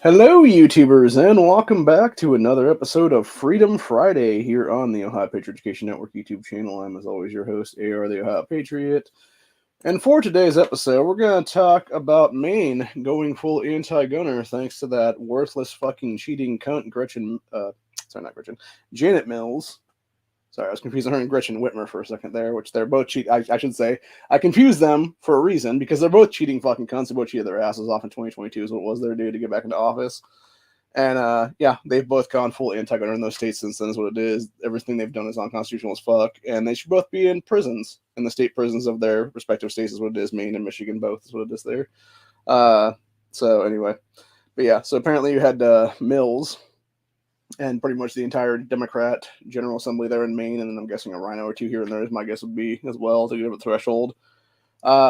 Hello, YouTubers, and welcome back to another episode of Freedom Friday here on the Ohio Patriot Education Network YouTube channel. I'm, as always, your host, AR the Ohio Patriot. And for today's episode, we're going to talk about Maine going full anti-gunner thanks to that worthless fucking cheating cunt Janet Mills. Sorry, I was confusing her and Gretchen Whitmer for a second there, which they're both cheat. I should say I confused them for a reason because they're both cheating fucking cunts. They both cheated their asses off in 2022 is what it was their due to get back into office. And yeah, they've both gone full anti-gunner in those states since then. Is what it is. Everything they've done is unconstitutional as fuck, and they should both be in prisons, in the state prisons of their respective states. Is what it is. Maine and Michigan both is what it is there. So anyway, but yeah, so apparently you had Mills and pretty much the entire Democrat General Assembly there in Maine, and then I'm guessing a rhino or two here and there, as my guess would be as well, to get over the threshold.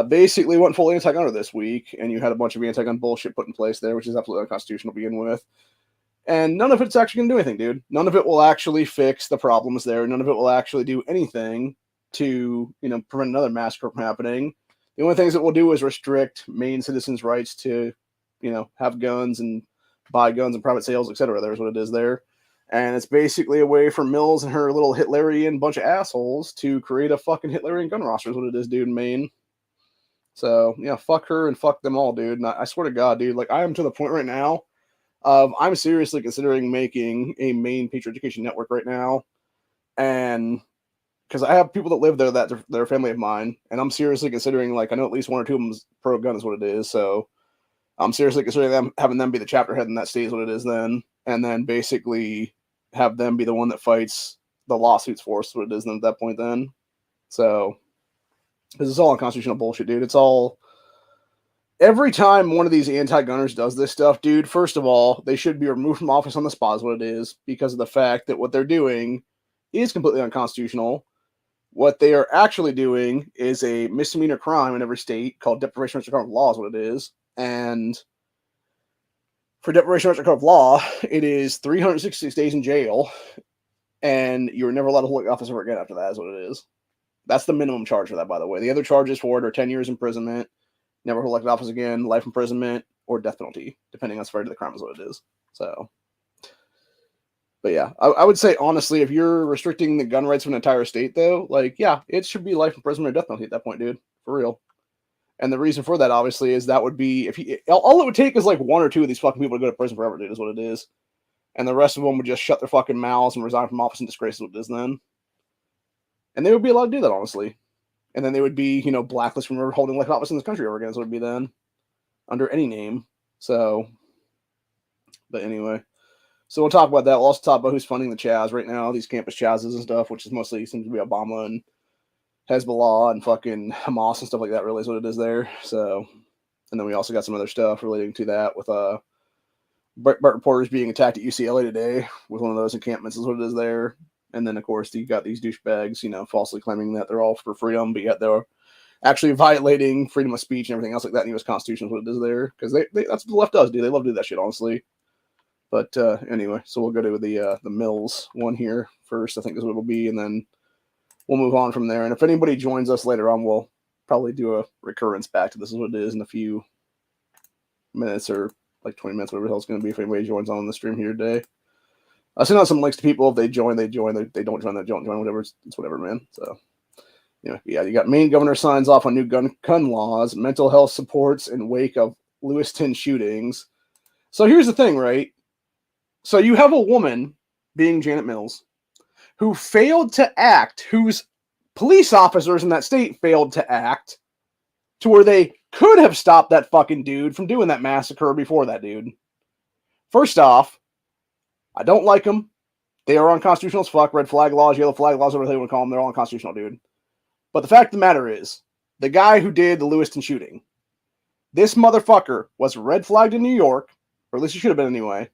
Basically went full anti-gunner this week, and you had a bunch of anti-gun bullshit put in place there, which is absolutely unconstitutional to begin with. And none of it's actually going to do anything, dude. None of it will actually fix the problems there. None of it will actually do anything to, prevent another massacre from happening. The only things it will do is restrict Maine citizens' rights to, have guns and buy guns and private sales, etc. There's what it is there. And it's basically a way for Mills and her little Hitlerian bunch of assholes to create a fucking Hitlerian gun roster is what it is, dude, in Maine. So, yeah, fuck her and fuck them all, dude. And I swear to God, dude, like, I am to the point right now of I'm seriously considering making a Maine Patriot Education Network right now. And because I have people that live there that they're a family of mine, and I'm seriously considering, like, I know at least one or two of them's pro-gun is what it is, so I'm seriously considering having them be the chapter head in that state is what it is then, and then basically have them be the one that fights the lawsuits for us, what it is then at that point then. So, because it's all unconstitutional bullshit, dude. It's all, every time one of these anti-gunners does this stuff, dude, first of all, they should be removed from office on the spot is what it is, because of the fact that what they're doing is completely unconstitutional. What they are actually doing is a misdemeanor crime in every state called deprivation of of law is what it is. And for deprivation of law, it is 366 days in jail, and you're never allowed to hold office ever again after that is what it is. That's the minimum charge for that, by the way. The other charges for it are 10 years imprisonment, never hold elected office again, life imprisonment, or death penalty, depending on severity of the crime is what it is. So, but yeah, I would say, honestly, if you're restricting the gun rights of an entire state, though, like, yeah, it should be life imprisonment or death penalty at that point, dude. For real. And the reason for that, obviously, is that would be, all it would take is like one or two of these fucking people to go to prison forever, dude, is what it is. And the rest of them would just shut their fucking mouths and resign from office in disgrace, is what it is then. And they would be allowed to do that, honestly. And then they would be, blacklisted from ever holding elected office in this country ever again, is what it would be then. Under any name. So, but anyway. So we'll talk about that. We'll also talk about who's funding the CHAZ right now, these campus CHAZs and stuff, which is mostly seems to be Obama and Hezbollah and fucking Hamas and stuff like that, really is what it is there. So, and then we also got some other stuff relating to that with Breitbart reporters being attacked at UCLA today with one of those encampments is what it is there. And then, of course, you got these douchebags, falsely claiming that they're all for freedom, but yet they're actually violating freedom of speech and everything else like that in the U.S. Constitution is what it is there. Because that's what the left does, dude. They love to do that shit, honestly. But anyway, so we'll go to the Mills one here first, I think is what it'll be, and then we'll move on from there. And if anybody joins us later on, we'll probably do a recurrence back to this is what it is in a few minutes or like 20 minutes, whatever the hell it's going to be if anybody joins on the stream here today. I send out some links to people. If they join, they join. They don't join, they don't join. Whatever. It's whatever, man. So, yeah, you got Maine governor signs off on new gun laws, mental health supports in wake of Lewiston shootings. So here's the thing, right? So you have a woman, being Janet Mills, who failed to act, whose police officers in that state failed to act, to where they could have stopped that fucking dude from doing that massacre before that dude. First off, I don't like them. They are unconstitutional as fuck. Red flag laws, yellow flag laws, whatever they want to call them, they're all unconstitutional, dude. But the fact of the matter is, the guy who did the Lewiston shooting, this motherfucker was red flagged in New York, or at least he should have been anyway.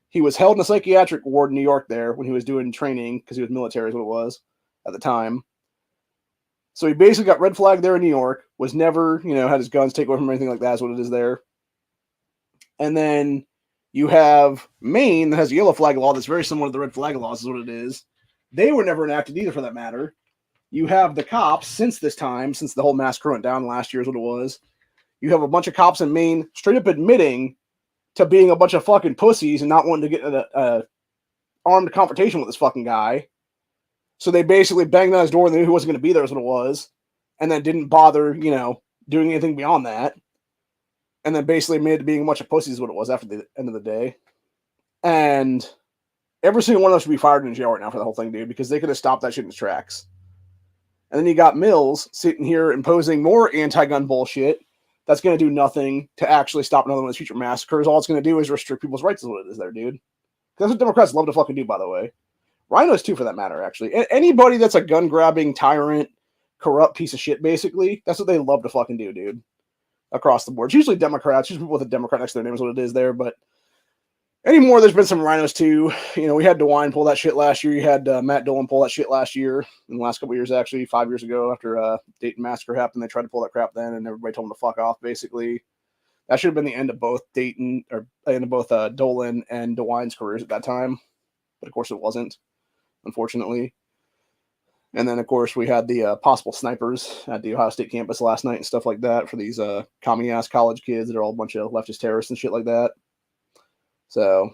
He was held in a psychiatric ward in New York there when he was doing training, because he was military is what it was at the time. So he basically got red flagged there in New York, was never, had his guns taken away from him or anything like that is what it is there. And then you have Maine that has a yellow flag law that's very similar to the red flag laws is what it is. They were never enacted either for that matter. You have the cops since this time, since the whole massacre went down last year is what it was. You have a bunch of cops in Maine straight up admitting to being a bunch of fucking pussies and not wanting to get in a armed confrontation with this fucking guy. So they basically banged on his door and they knew he wasn't going to be there is what it was. And then didn't bother, doing anything beyond that. And then basically admitted to being a bunch of pussies is what it was after the end of the day. And every single one of us should be fired in jail right now for the whole thing, dude, because they could have stopped that shit in its tracks. And then you got Mills sitting here imposing more anti-gun bullshit that's going to do nothing to actually stop another one of these future massacres. All it's going to do is restrict people's rights is what it is there, dude. That's what Democrats love to fucking do, by the way. Rhinos, too, for that matter, actually. Anybody that's a gun-grabbing, tyrant, corrupt piece of shit, basically, that's what they love to fucking do, dude. Across the board. It's usually Democrats. Usually people with a Democrat next to their name is what it is there, but anymore, there's been some Rhinos, too. We had DeWine pull that shit last year. You had Matt Dolan pull that shit last year. In the last couple of years, actually, 5 years ago, after Dayton Massacre happened, they tried to pull that crap then, and everybody told them to fuck off, basically. That should have been the end of both Dayton, or end of both Dolan and DeWine's careers at that time. But, of course, it wasn't, unfortunately. And then, of course, we had the possible snipers at the Ohio State campus last night and stuff like that for these commie-ass college kids that are all a bunch of leftist terrorists and shit like that. So,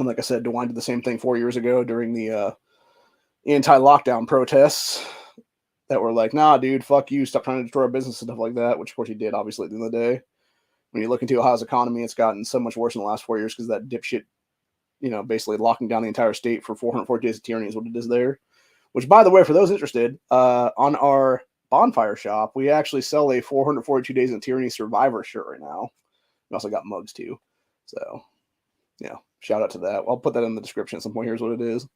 and like I said, DeWine did the same thing 4 years ago during the anti-lockdown protests that were like, nah, dude, fuck you, stop trying to destroy our business and stuff like that, which, of course, he did, obviously, at the end of the day. When you look into Ohio's economy, it's gotten so much worse in the last 4 years because that dipshit, basically locking down the entire state for 440 days of tyranny is what it is there. Which, by the way, for those interested, on our bonfire shop, we actually sell a 442 Days of Tyranny Survivor shirt right now. We also got mugs, too. So, yeah, shout out to that. I'll put that in the description at some point. Here's what it is.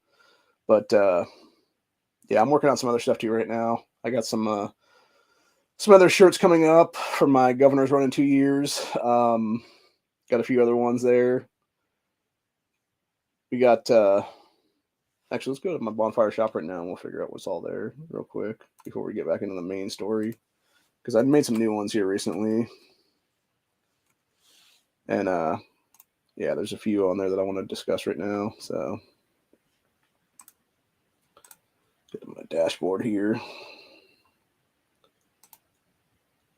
But, yeah, I'm working on some other stuff, too, right now. I got some other shirts coming up for my governor's run in 2 years. Got a few other ones there. We got... Actually, let's go to my bonfire shop right now and we'll figure out what's all there real quick before we get back into the main story. Because I made some new ones here recently. And, yeah, there's a few on there that I want to discuss right now. So, get to my dashboard here.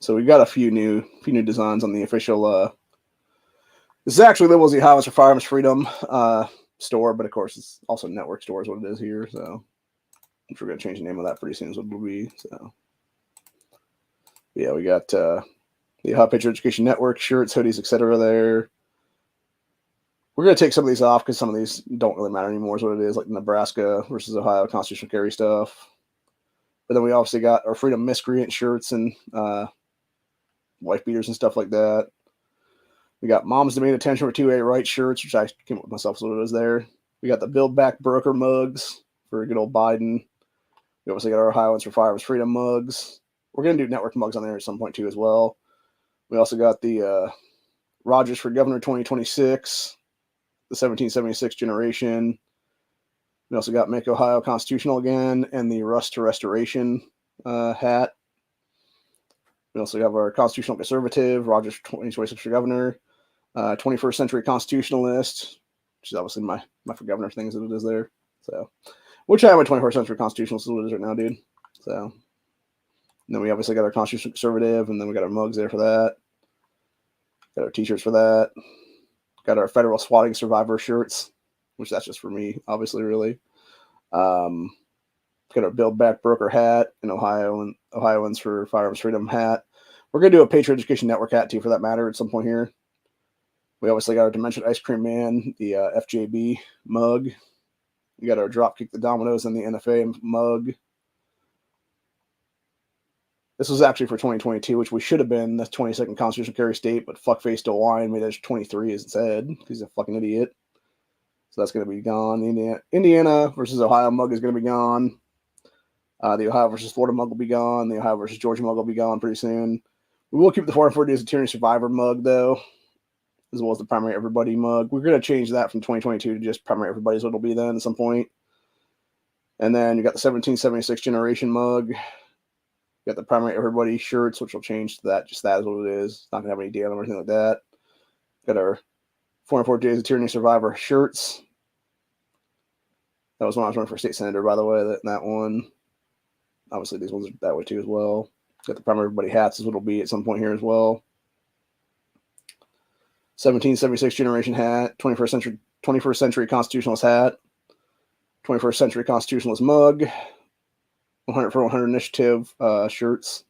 So, we've got a few new designs on the official, this is actually labeled as the Ohio for Firearms Freedom, store, but of course it's also network store is what it is here. So I'm sure we're gonna change the name of that pretty soon is what it'll be. So yeah, we got the Ohio Patriot Education Network shirts, hoodies, etc. there. We're gonna take some of these off because some of these don't really matter anymore is what it is, like Nebraska versus Ohio constitutional carry stuff. But then we obviously got our Freedom Miscreant shirts and wife beaters and stuff like that. We got Moms Demand Attention for 2A Right shirts, which I came up with myself, so it was there. We got the Build Back Broker mugs for good old Biden. We obviously got our Ohioans for Firearms Freedom mugs. We're going to do network mugs on there at some point, too, as well. We also got the Rogers for Governor 2026, the 1776 generation. We also got Make Ohio Constitutional Again and the Rust to Restoration hat. We also have our Constitutional Conservative, Rogers 2026 for Governor. 21st Century Constitutionalist, which is obviously my for governor things that it is there. So, which I am a 21st Century Constitutionalist is what it is right now, dude. So, and then we obviously got our Constitutional Conservative, and then we got our mugs there for that. Got our t-shirts for that. Got our Federal Swatting Survivor shirts, which that's just for me, obviously, really. Got our Build Back Broker hat in Ohio and Ohioans for Firearms Freedom hat. We're going to do a Patriot Education Network hat, too, for that matter, at some point here. We obviously got our Dimension Ice Cream Man, the FJB mug. We got our Dropkick the Dominoes and the NFA mug. This was actually for 2022, which we should have been the 22nd Constitutional Carry State, but fuckface DeWine made it 23 as it said. He's a fucking idiot. So that's going to be gone. Indiana versus Ohio mug is going to be gone. The Ohio versus Florida mug will be gone. The Ohio versus Georgia mug will be gone pretty soon. We will keep the 440 Days of Tyranny Survivor mug, though, as well as the Primary Everybody mug. We're going to change that from 2022 to just Primary Everybody is what it'll be then at some point. And then you got the 1776 generation mug. You got the Primary Everybody shirts, which will change to that. Just that is what it is. It's not going to have any data or anything like that. Got our 404 Days of Tyranny Survivor shirts. That was when I was running for state senator, by the way, that one. Obviously, these ones are that way too as well. Got the Primary Everybody hats is what it'll be at some point here as well. 1776 generation hat, 21st century constitutionalist hat, 21st century constitutionalist mug, 100 for 100 initiative shirts,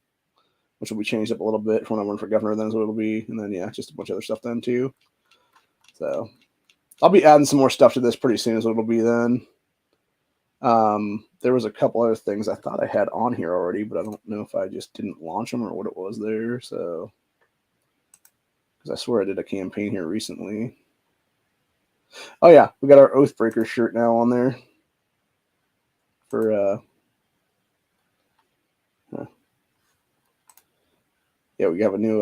which will be changed up a little bit from when I run for governor. Then is what it'll be, and then yeah, just a bunch of other stuff then too. So I'll be adding some more stuff to this pretty soon. Is what it'll be then. There was a couple other things I thought I had on here already, but I don't know if I just didn't launch them or what it was there. So, because I swear I did a campaign here recently. Oh yeah, we got our Oathbreaker shirt now on there. For yeah, we have a new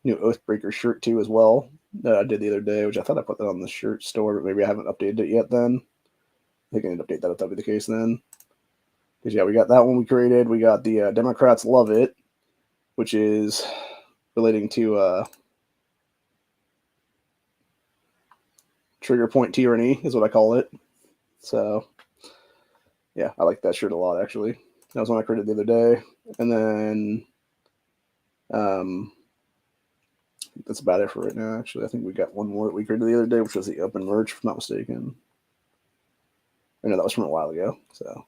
Oathbreaker shirt too as well that I did the other day, which I thought I put that on the shirt store, but maybe I haven't updated it yet. Then I think I need to update that if that'll be the case then. Because yeah, we got that one we created. We got the Democrats Love It, which is relating to trigger point tyranny is what I call it. So yeah, I like that shirt a lot actually. That was one I created the other day. And then that's about it for right now actually. I think we got one more that we created the other day, which was the open merch, if I'm not mistaken. I know that was from a while ago. So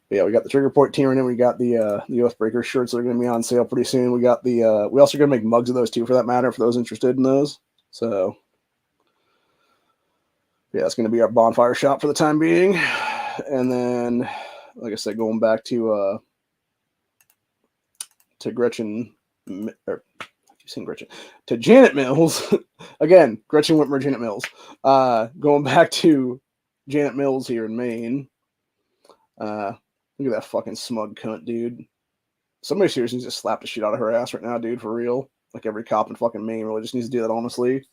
but yeah, we got the trigger point tyranny, we got the Oathbreaker shirts that are going to be on sale pretty soon. We got the we also going to make mugs of those too, for that matter, for those interested in those. So yeah, it's going to be our bonfire shop for the time being. And then, like I said, going back to Gretchen, or I keep saying Gretchen, to Janet Mills again. Gretchen Whitmer, Janet Mills. Going back to Janet Mills here in Maine. Look at that fucking smug cunt, dude. Somebody seriously needs to slap the shit out of her ass right now, dude, for real. Like every cop in fucking Maine really just needs to do that, honestly.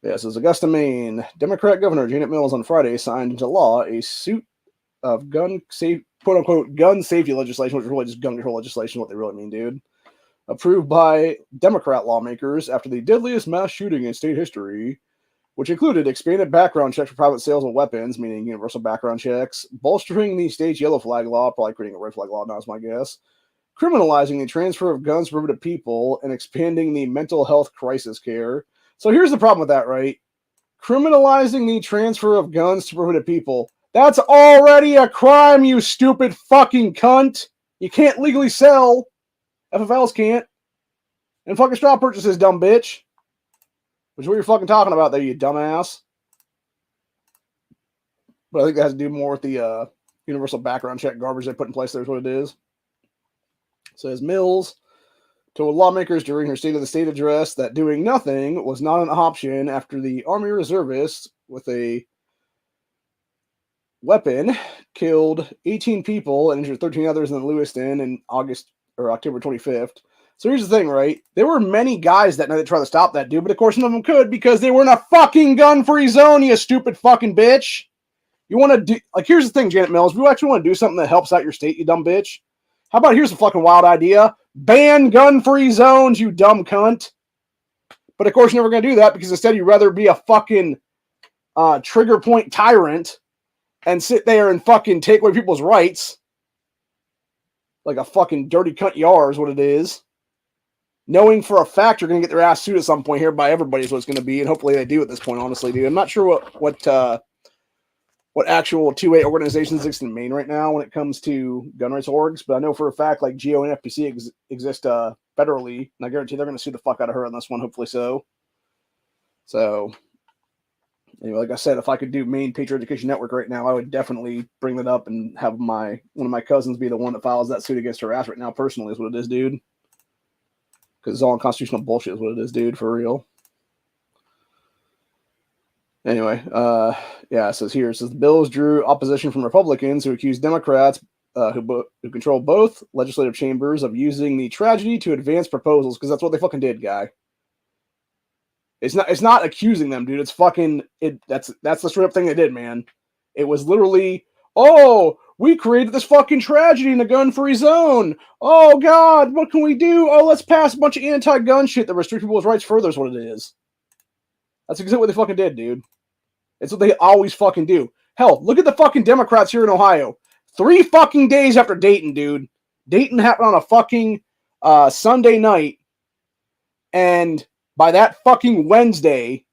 Yeah, it says Augusta, Maine. Democrat Governor Janet Mills on Friday signed into law a suit of quote-unquote gun safety legislation, which is really just gun control legislation, what they really mean, dude. Approved by Democrat lawmakers after the deadliest mass shooting in state history, which included expanded background checks for private sales of weapons, meaning universal background checks, bolstering the state's yellow flag law, probably creating a red flag law now is my guess, criminalizing the transfer of guns to private people, and expanding the mental health crisis care. So here's the problem with that, right? Criminalizing the transfer of guns to prohibited people. That's already a crime, you stupid fucking cunt. You can't legally sell. FFLs can't. And fucking straw purchases, dumb bitch. Which is what you're fucking talking about there, you dumbass. But I think that has to do more with the universal background check garbage they put in place there is what it is. It says Mills told lawmakers during her State of the State address that doing nothing was not an option after the Army reservists with a weapon killed 18 people and injured 13 others in Lewiston in October 25th. So here's the thing, right? There were many guys that night that tried to stop that dude, but of course none of them could because they were in a fucking gun-free zone, you stupid fucking bitch. You want to do, like, here's the thing, Janet Mills. If you actually want to do something that helps out your state, you dumb bitch, how about here's a fucking wild idea? Ban gun-free zones, you dumb cunt. But of course you're never going to do that because instead you'd rather be a fucking trigger point tyrant and sit there and fucking take away people's rights. Like a fucking dirty cunt yar is what it is. Knowing for a fact you're going to get their ass sued at some point here by everybody is what it's going to be, and hopefully they do at this point, honestly, dude. I'm not sure what actual 2A organizations exist in Maine right now when it comes to gun rights orgs, but I know for a fact like GEO and FPC exist federally, and I guarantee they're going to sue the fuck out of her on this one, hopefully so. So, anyway, like I said, if I could do Maine Patriot Education Network right now, I would definitely bring that up and have one of my cousins be the one that files that suit against her ass right now personally is what it is, dude. Because it's all unconstitutional bullshit is what it is, dude, for real. Anyway, yeah, it says the bills drew opposition from Republicans who accused Democrats who control both legislative chambers of using the tragedy to advance proposals, because that's what they fucking did, guy. It's not accusing them, dude. It's fucking that's the straight up thing they did, man. It was literally, oh, we created this fucking tragedy in a gun-free zone. Oh, God, what can we do? Oh, let's pass a bunch of anti-gun shit that restricts people's rights further is what it is. That's exactly what they fucking did, dude. It's what they always fucking do. Hell, look at the fucking Democrats here in Ohio. 3 fucking days after Dayton, dude. Dayton happened on a fucking Sunday night. And By that fucking Wednesday,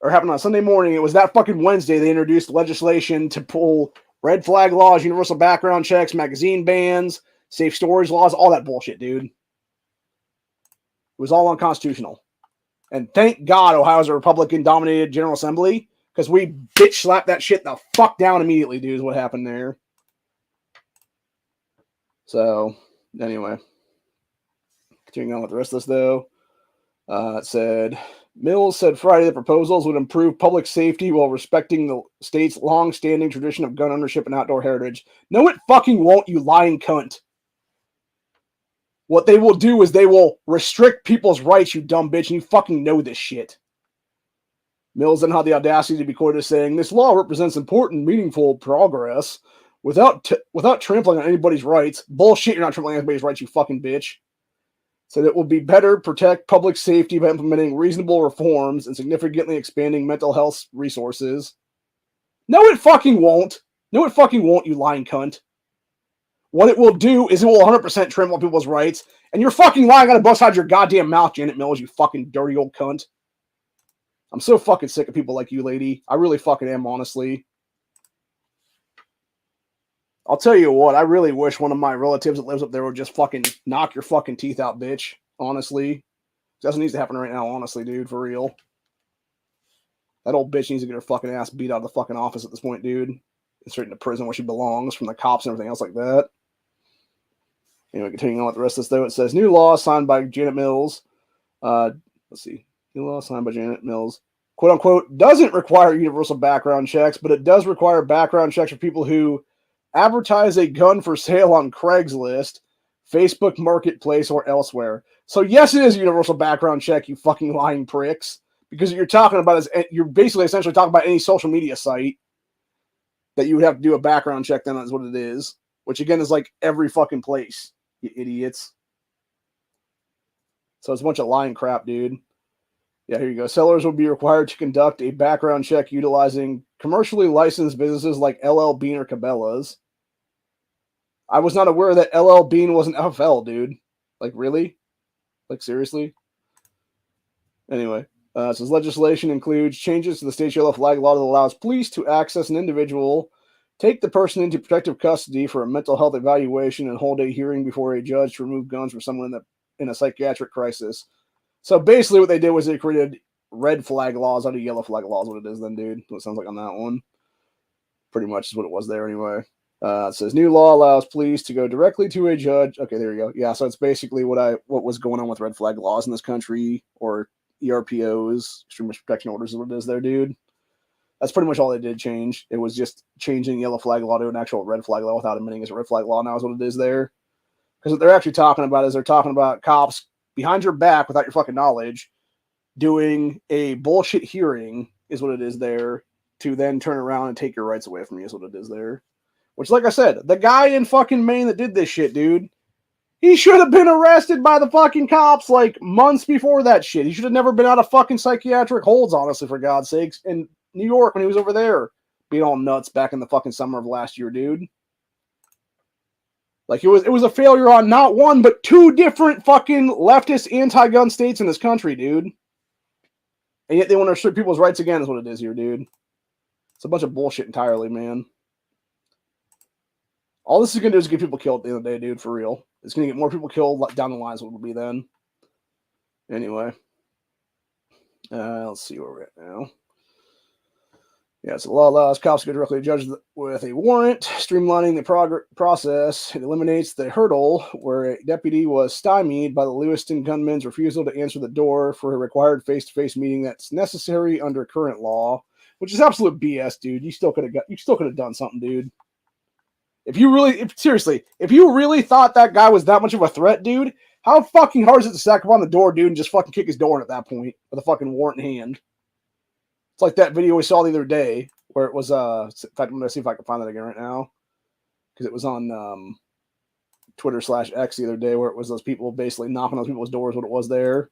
or happened on Sunday morning, it was that fucking Wednesday they introduced legislation to pull red flag laws, universal background checks, magazine bans, safe storage laws, all that bullshit, dude. It was all unconstitutional. And thank God Ohio's a Republican-dominated General Assembly, because we bitch slapped that shit the fuck down immediately, dude, is what happened there. So, anyway. Continuing on with the rest of this, though. It said, Mills said Friday the proposals would improve public safety while respecting the state's long-standing tradition of gun ownership and outdoor heritage. No, it fucking won't, you lying cunt. What they will do is they will restrict people's rights, you dumb bitch, and you fucking know this shit. Mills then had the audacity to be quoted as saying, this law represents important, meaningful progress without trampling on anybody's rights. Bullshit, you're not trampling on anybody's rights, you fucking bitch. Said it will be better protect public safety by implementing reasonable reforms and significantly expanding mental health resources. No, it fucking won't. No, it fucking won't, you lying cunt. What it will do is it will 100% trample on people's rights, and you're fucking lying out of both sides of your goddamn mouth, Janet Mills, you fucking dirty old cunt. I'm so fucking sick of people like you, lady. I really fucking am, honestly. I'll tell you what, I really wish one of my relatives that lives up there would just fucking knock your fucking teeth out, bitch. Honestly. Doesn't need to happen right now, honestly, dude, for real. That old bitch needs to get her fucking ass beat out of the fucking office at this point, dude. And straight into prison where she belongs from the cops and everything else like that. Anyway, continuing on with the rest of this, though, it says, new law signed by Janet Mills. Let's see. New law signed by Janet Mills. Quote unquote, doesn't require universal background checks, but it does require background checks for people who advertise a gun for sale on Craigslist, Facebook Marketplace, or elsewhere. So yes, it is a universal background check, you fucking lying pricks. Because you're talking about is you're basically essentially talking about any social media site that you would have to do a background check, then that's what it is. Which again is like every fucking place, you idiots. So it's a bunch of lying crap, dude. Yeah, here you go. Sellers will be required to conduct a background check utilizing commercially licensed businesses like LL Bean or Cabela's. I was not aware that LL Bean was an FFL, dude. Like, really? Like, seriously? Anyway, it says legislation includes changes to the state yellow flag law that allows police to access an individual, take the person into protective custody for a mental health evaluation, and hold a hearing before a judge to remove guns from someone in a psychiatric crisis. So basically what they did was they created red flag laws out of yellow flag laws, what it is then, dude. What it sounds like on that one. Pretty much is what it was there anyway. It says new law allows police to go directly to a judge. Okay, there you go. Yeah, so it's basically what was going on with red flag laws in this country, or ERPOs, extremist protection orders is what it is there, dude. That's pretty much all they did change. It was just changing yellow flag law to an actual red flag law without admitting it's a red flag law now is what it is there. Because what they're actually talking about is they're talking about cops behind your back without your fucking knowledge doing a bullshit hearing is what it is there to then turn around and take your rights away from you is what it is there. Which, like I said, the guy in fucking Maine that did this shit, dude, he should have been arrested by the fucking cops like months before that shit. He should have never been out of fucking psychiatric holds, honestly, for God's sakes, in New York when he was over there being all nuts back in the fucking summer of last year, dude. Like, it was a failure on not one, but two different fucking leftist anti-gun states in this country, dude. And yet they want to restrict people's rights again is what it is here, dude. It's a bunch of bullshit entirely, man. All this is going to do is get people killed at the end of the day, dude, for real. It's going to get more people killed down the line is what it will be then. Anyway. Let's see where we're at now. Yeah, so the law allows cops to go directly to judge with a warrant, streamlining the process. It eliminates the hurdle where a deputy was stymied by the Lewiston gunman's refusal to answer the door for a required face-to-face meeting that's necessary under current law, which is absolute BS, dude. You still could have done something, dude. If you really thought that guy was that much of a threat, dude, how fucking hard is it to stack up on the door, dude, and just fucking kick his door in at that point with a fucking warrant in hand? It's like that video we saw the other day where it was, in fact, I'm going to see if I can find that again right now. Because it was on Twitter/X the other day where it was those people basically knocking on people's doors, what it was there.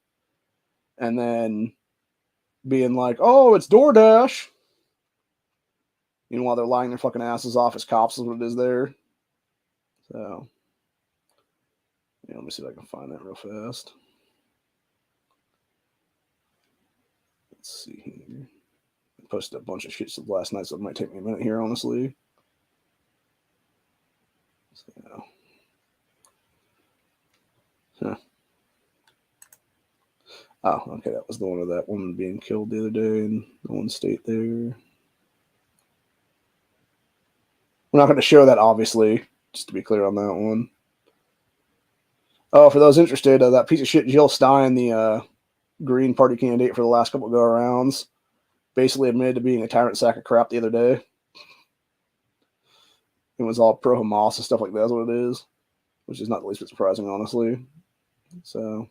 And then being like, oh, it's DoorDash. You know, while they're lying their fucking asses off as cops is what it is there. So, yeah, let me see if I can find that real fast. Let's see here. I posted a bunch of shit last night, so it might take me a minute here, honestly. So, huh. Oh, okay, that was the one of that woman being killed the other day in the one state there. We're not going to show that, obviously, just to be clear on that one. Oh, for those interested, that piece of shit Jill Stein, the Green Party candidate for the last couple of go-arounds, basically admitted to being a tyrant sack of crap the other day. It was all pro-Hamas and stuff like that. That's what it is, which is not the least bit surprising, honestly. So,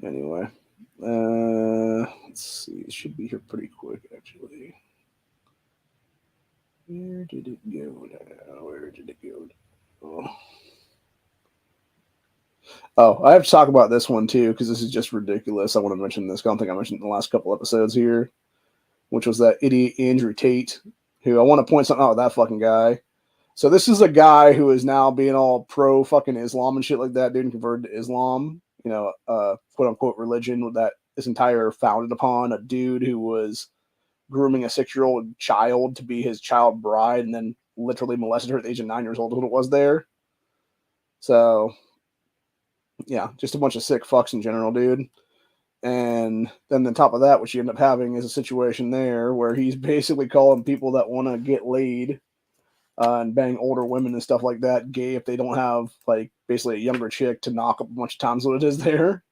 anyway, let's see. It should be here pretty quick, actually. Where did it go now? Where did it go now? Oh, I have to talk about this one too, because this is just ridiculous. I want to mention this. I don't think I mentioned it in the last couple episodes here, which was that idiot Andrew Tate, who I want to point something out with that fucking guy. So this is a guy who is now being all pro fucking Islam and shit like that, dude, and converted to Islam, you know, quote unquote religion that is entire founded upon a dude who was grooming a 6-year-old child to be his child bride and then literally molested her at the age of 9 years old, what it was there. So, yeah, just a bunch of sick fucks in general, dude. And then on top of that, what you end up having is a situation there where he's basically calling people that want to get laid and bang older women and stuff like that gay if they don't have, like, basically a younger chick to knock up a bunch of times what it is there.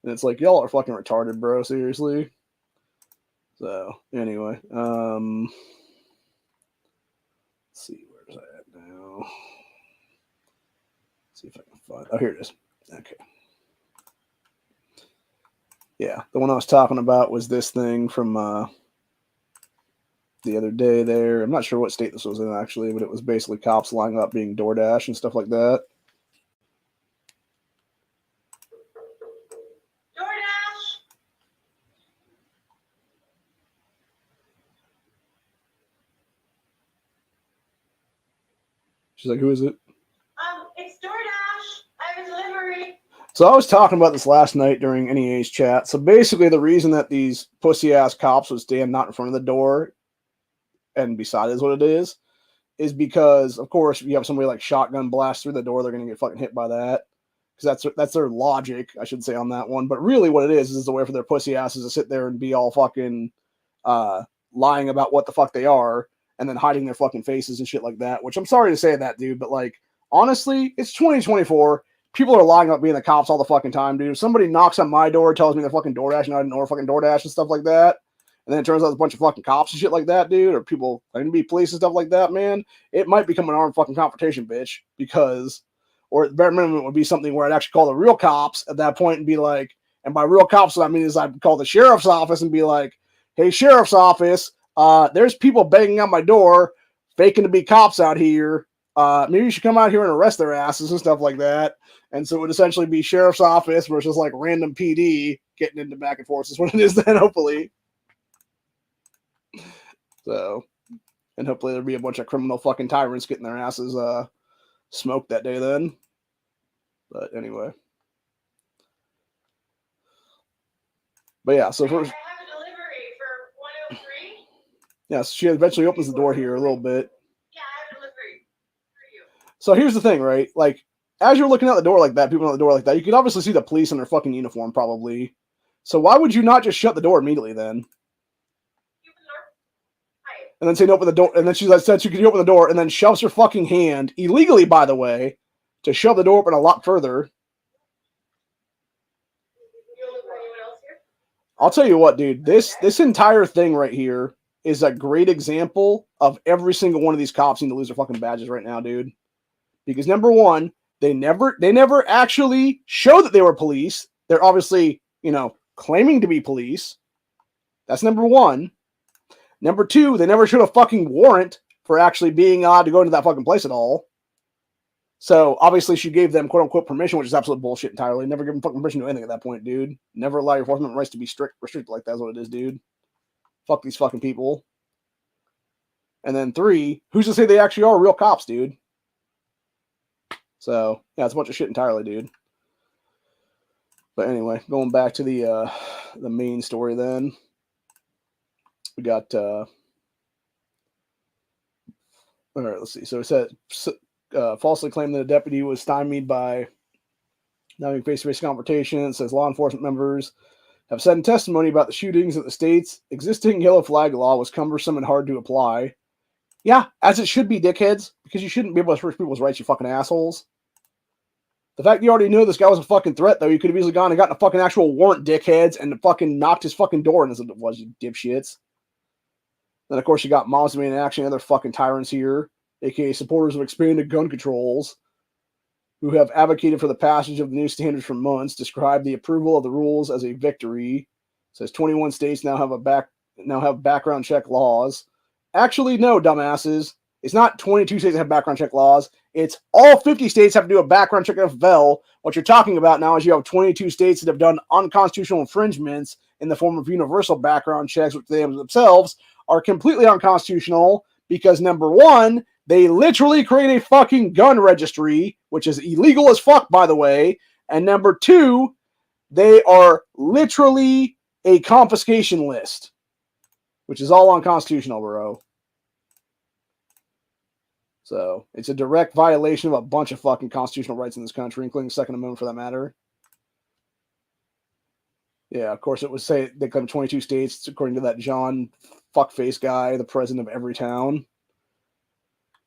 And it's like, y'all are fucking retarded, bro, seriously. So, anyway, let's see, where's that at now? Let's see if I can find, oh, here it is. Okay. Yeah, the one I was talking about was this thing from the other day there. I'm not sure what state this was in, actually, but it was basically cops lining up being DoorDash and stuff like that. DoorDash! She's like, who is it? It's DoorDash. I have a delivery. So I was talking about this last night during NEA's chat. So basically the reason that these pussy-ass cops would stand not in front of the door and beside is what it is because, of course, if you have somebody like shotgun blast through the door, they're going to get fucking hit by that. Because that's their logic, I should say, on that one. But really what it is a way for their pussy asses to sit there and be all fucking lying about what the fuck they are and then hiding their fucking faces and shit like that. Which I'm sorry to say that, dude, but, like, honestly, it's 2024. People are lying about being the cops all the fucking time, dude. If somebody knocks on my door, tells me they're fucking DoorDash, and I didn't order fucking DoorDash and stuff like that, and then it turns out there's a bunch of fucking cops and shit like that, dude, or people claiming to be police and stuff like that, man, it might become an armed fucking confrontation, bitch, because, or at the bare minimum, it would be something where I'd actually call the real cops at that point and be like, and by real cops, what I mean is I'd call the sheriff's office and be like, hey, sheriff's office, there's people banging on my door, faking to be cops out here. Maybe you should come out here and arrest their asses and stuff like that. And so it would essentially be sheriff's office versus like random PD getting into back and forth is what it is then, hopefully. So, and hopefully there'll be a bunch of criminal fucking tyrants getting their asses smoked that day then. But anyway. But yeah, so first. I have a delivery for 103. Yeah, so she eventually opens the door here a little bit. Yeah, I have a delivery for you. So here's the thing, right? Like, as you're looking out the door like that, people out the door like that, you can obviously see the police in their fucking uniform, probably. So why would you not just shut the door immediately then? And then say, open the door. And then she said, "You can open the door," and then shoves her fucking hand, illegally, by the way, to shove the door open a lot further. I'll tell you what, dude. This entire thing right here is a great example of every single one of these cops need to lose their fucking badges right now, dude. Because number one, they never actually show that they were police. They're obviously, claiming to be police. That's number one. Number two, they never showed a fucking warrant for actually being to go into that fucking place at all. So obviously she gave them quote unquote permission, which is absolute bullshit entirely. Never give them fucking permission to do anything at that point, dude. Never allow your Fourth Amendment rights to be restricted like that is what it is, dude. Fuck these fucking people. And then three, who's to say they actually are real cops, dude? So, yeah, it's a bunch of shit entirely, dude. But anyway, going back to the main story then. We got all right, let's see. So it said falsely claimed that a deputy was stymied by not having face-to-face confrontation. It says law enforcement members have said in testimony about the shootings that the state's existing yellow flag law was cumbersome and hard to apply. Yeah, as it should be, dickheads, because you shouldn't be able to restrict people's rights, you fucking assholes. The fact you already knew this guy was a fucking threat, though, you could have easily gone and gotten a fucking actual warrant, dickheads, and fucking knocked his fucking door in as it was, you dipshits. Then, of course, you got Moms of Maine in action and other fucking tyrants here, aka supporters of expanded gun controls, who have advocated for the passage of the new standards for months, described the approval of the rules as a victory. It says 21 states now have background check laws. Actually, no, dumbasses. It's not 22 states that have background check laws. It's all 50 states have to do a background check of VEL. What you're talking about now is you have 22 states that have done unconstitutional infringements in the form of universal background checks, which they themselves are completely unconstitutional because, number one, they literally create a fucking gun registry, which is illegal as fuck, by the way. And number two, they are literally a confiscation list, which is all unconstitutional, bro. So it's a direct violation of a bunch of fucking constitutional rights in this country, including the Second Amendment for that matter. Yeah, of course, it would say they claim 22 states, according to that John fuckface guy, the president of every town.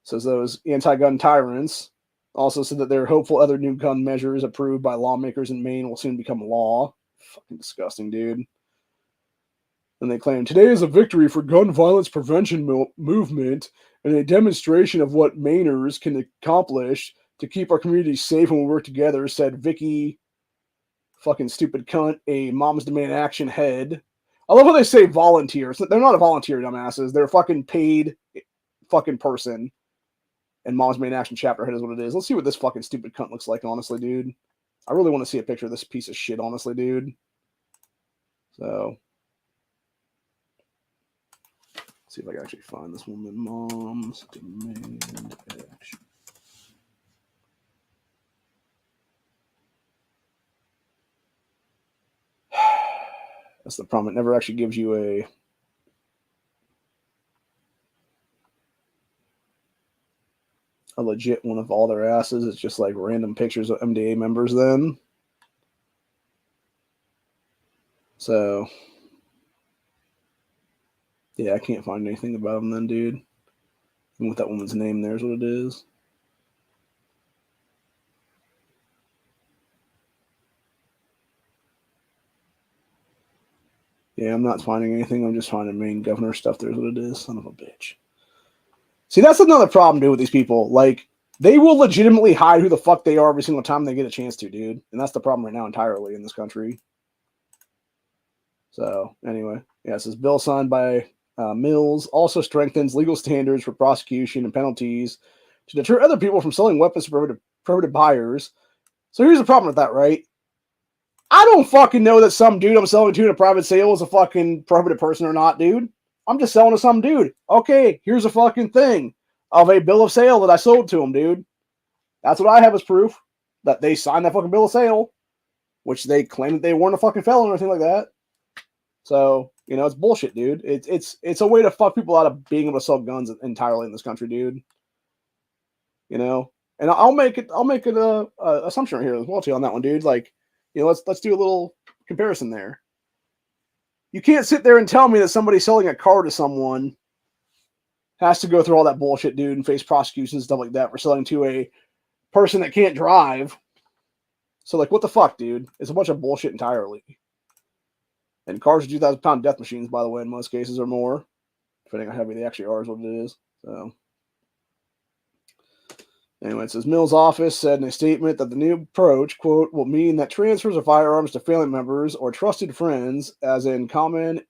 Says those anti-gun tyrants also said that they're hopeful other new gun measures approved by lawmakers in Maine will soon become law. Fucking disgusting, dude. And they claim today is a victory for gun violence prevention movement and a demonstration of what Mainers can accomplish to keep our communities safe when we work together, said Vicky fucking stupid cunt, a Moms Demand Action head. I love how they say volunteers. They're not a volunteer, dumbasses. They're a fucking paid fucking person. And Moms Demand Action chapter head is what it is. Let's see what this fucking stupid cunt looks like, honestly, dude. I really want to see a picture of this piece of shit, honestly, dude. So, let's see if I can actually find this woman. Moms Demand Action. That's the problem. It never actually gives you a legit one of all their asses. It's just like random pictures of MDA members then. So, yeah, I can't find anything about them then, dude. And with that woman's name, there's what it is. Yeah, I'm not finding anything. I'm just finding Maine governor stuff. There's what it is. Son of a bitch. See, that's another problem, dude, with these people. Like, they will legitimately hide who the fuck they are every single time they get a chance to, dude. And that's the problem right now entirely in this country. So, anyway. Yeah, it says bill signed by Mills also strengthens legal standards for prosecution and penalties to deter other people from selling weapons to prohibited buyers. So here's the problem with that, right? I don't fucking know that some dude I'm selling to in a private sale is a fucking prohibited person or not, dude. I'm just selling to some dude. Okay, here's a fucking thing of a bill of sale that I sold to him, dude. That's what I have as proof that they signed that fucking bill of sale, which they claim that they weren't a fucking felon or anything like that. So, you know, it's bullshit, dude. It's a way to fuck people out of being able to sell guns entirely in this country, dude. You know, and I'll make it a assumption right here as well too on that one, dude. Like, you know, let's do a little comparison there. You can't sit there and tell me that somebody selling a car to someone has to go through all that bullshit, dude, and face prosecution and stuff like that for selling to a person that can't drive. So, like, what the fuck, dude? It's a bunch of bullshit entirely. And cars are 2,000-pound death machines, by the way, in most cases, or more, depending on how heavy they actually are, is what it is. So, anyway, it says Mills' office said in a statement that the new approach, quote, will mean that transfers of firearms to family members or trusted friends, as is common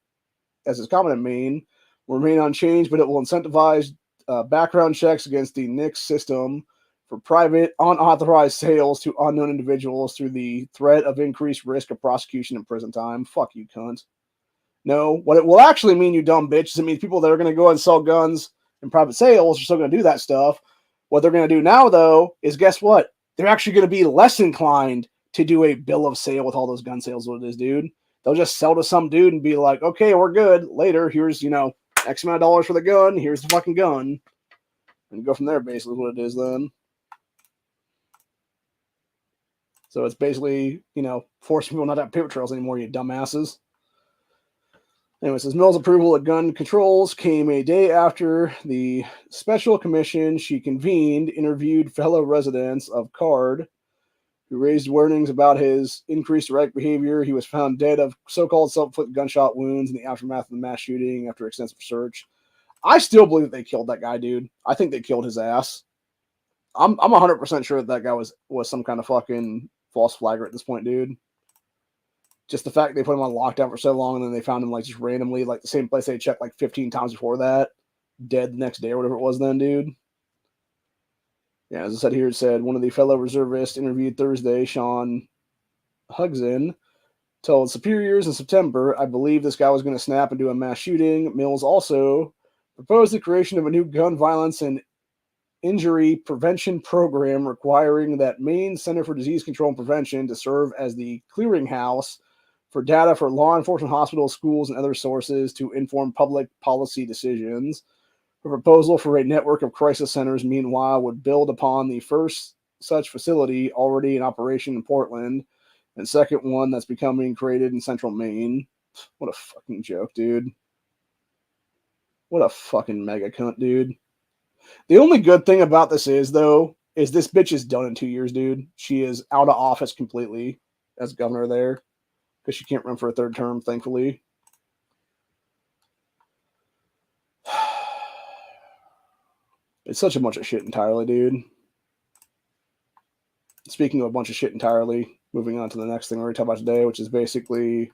in Maine, will remain unchanged, but it will incentivize background checks against the NICS system for private, unauthorized sales to unknown individuals through the threat of increased risk of prosecution and prison time. Fuck you, cunt. No, what it will actually mean, you dumb bitch, is it means people that are going to go and sell guns in private sales are still going to do that stuff. What they're going to do now, though, is guess what? They're actually going to be less inclined to do a bill of sale with all those gun sales. What it is, dude. They'll just sell to some dude and be like, okay, we're good. Later, here's, X amount of dollars for the gun. Here's the fucking gun. And go from there, basically, what it is then. So it's basically, forcing people not to have paper trails anymore, you dumbasses. Anyway, it says Mills' approval of gun controls came a day after the special commission she convened interviewed fellow residents of Card who raised warnings about his increased erratic behavior. He was found dead of so-called self-inflicted gunshot wounds in the aftermath of the mass shooting after extensive search. I still believe that they killed that guy, dude. I think they killed his ass. I'm 100% sure that guy was some kind of fucking false flagger at this point, dude. Just the fact they put him on lockdown for so long and then they found him like just randomly, like the same place they checked like 15 times before that, dead the next day or whatever it was then, dude. Yeah, as I said here, it said one of the fellow reservists interviewed Thursday, Sean Hugson, told superiors in September, I believe this guy was going to snap and do a mass shooting. Mills also proposed the creation of a new gun violence and injury prevention program requiring that Maine Center for Disease Control and Prevention to serve as the clearinghouse for data for law enforcement, hospitals, schools, and other sources to inform public policy decisions. A proposal for a network of crisis centers, meanwhile, would build upon the first such facility already in operation in Portland, and second one that's becoming created in central Maine. What a fucking joke, dude. What a fucking mega cunt, dude. The only good thing about this is, though, is this bitch is done in 2 years, dude. She is out of office completely as governor there because she can't run for a third term, thankfully. It's such a bunch of shit entirely, dude. Speaking of a bunch of shit entirely, moving on to the next thing we're going to talk about today, which is basically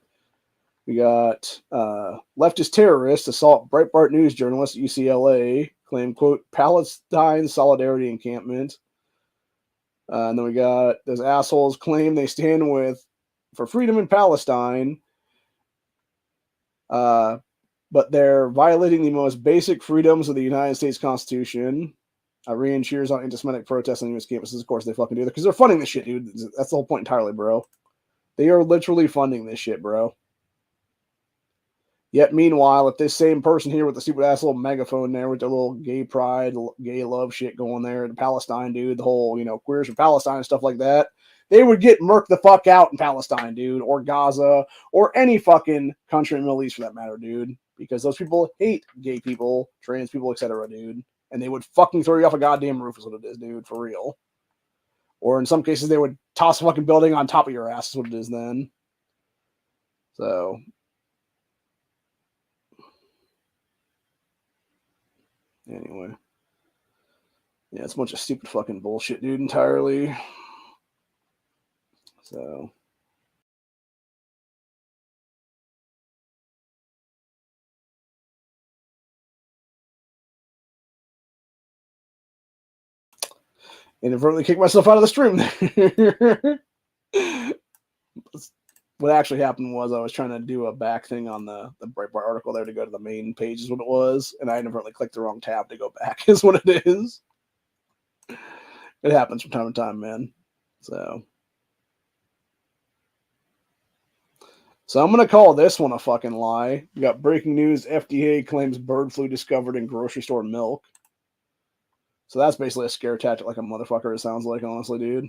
we got leftist terrorists assault Breitbart News journalist at UCLA, claim, quote, Palestine solidarity encampment. And then we got those assholes claim they stand for freedom in Palestine, but they're violating the most basic freedoms of the United States Constitution. Iran cheers on anti-Semitic protests on U.S. campuses. Of course, they fucking do that because they're funding this shit, dude. That's the whole point entirely, bro. They are literally funding this shit, bro. Yet, meanwhile, if this same person here with the stupid ass little megaphone there with their little gay pride, gay love shit going there, the Palestine, dude, the whole, queers for Palestine and stuff like that, they would get murked the fuck out in Palestine, dude, or Gaza, or any fucking country in the Middle East for that matter, dude, because those people hate gay people, trans people, etc., dude, and they would fucking throw you off a goddamn roof is what it is, dude, for real. Or in some cases, they would toss a fucking building on top of your ass is what it is then. So... anyway. Yeah, it's a bunch of stupid fucking bullshit, dude, entirely. So. Inadvertently kicked myself out of the stream there. What actually happened was I was trying to do a back thing on the Breitbart article there to go to the main page is what it was, and I inadvertently clicked the wrong tab to go back is what it is. It happens from time to time, man. So I'm going to call this one a fucking lie. We got breaking news. FDA claims bird flu discovered in grocery store milk. So that's basically a scare tactic like a motherfucker, it sounds like, honestly, dude.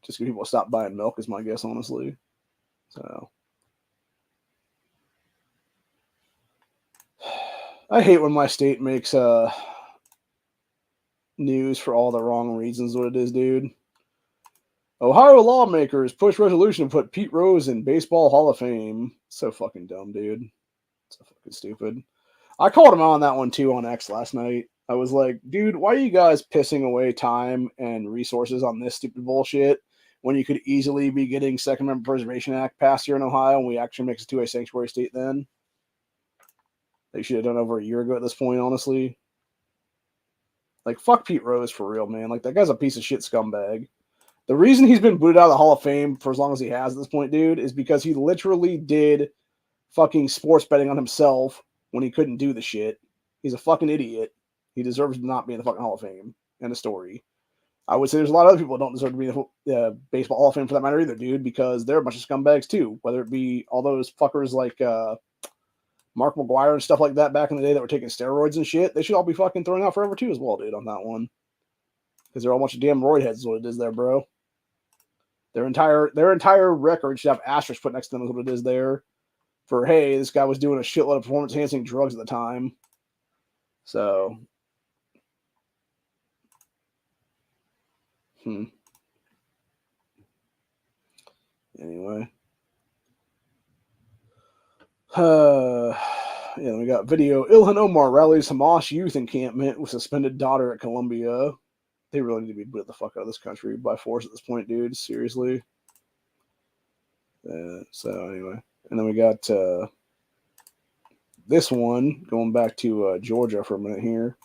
Just get people to stop buying milk is my guess, honestly. So I hate when my state makes news for all the wrong reasons, what it is, dude. Ohio lawmakers push resolution to put Pete Rose in Baseball Hall of Fame. So fucking dumb, dude. So fucking stupid. I called him out on that one too on X last night. I was like, dude, why are you guys pissing away time and resources on this stupid bullshit when you could easily be getting Second Amendment Preservation Act passed here in Ohio and we actually make it to a sanctuary state then? They should have done over a year ago at this point, honestly. Like, fuck Pete Rose for real, man. Like, that guy's a piece of shit scumbag. The reason he's been booted out of the Hall of Fame for as long as he has at this point, dude, is because he literally did fucking sports betting on himself when he couldn't do the shit. He's a fucking idiot. He deserves to not be in the fucking Hall of Fame. End of story. I would say there's a lot of other people that don't deserve to be in the Baseball Hall of Fame for that matter either, dude, because they're a bunch of scumbags too. Whether it be all those fuckers like Mark McGuire and stuff like that back in the day that were taking steroids and shit, they should all be fucking thrown out forever too as well, dude, on that one. Because they're all a bunch of damn roid heads is what it is there, bro. Their entire record should have asterisks put next to them is what it is there. For, hey, this guy was doing a shitload of performance-enhancing drugs at the time. So... Anyway. Yeah, we got video. Ilhan Omar rallies Hamas youth encampment with suspended daughter at Columbia. They really need to be put the fuck out of this country by force at this point, dude. Seriously. So anyway. And then we got this one, going back to Georgia for a minute here.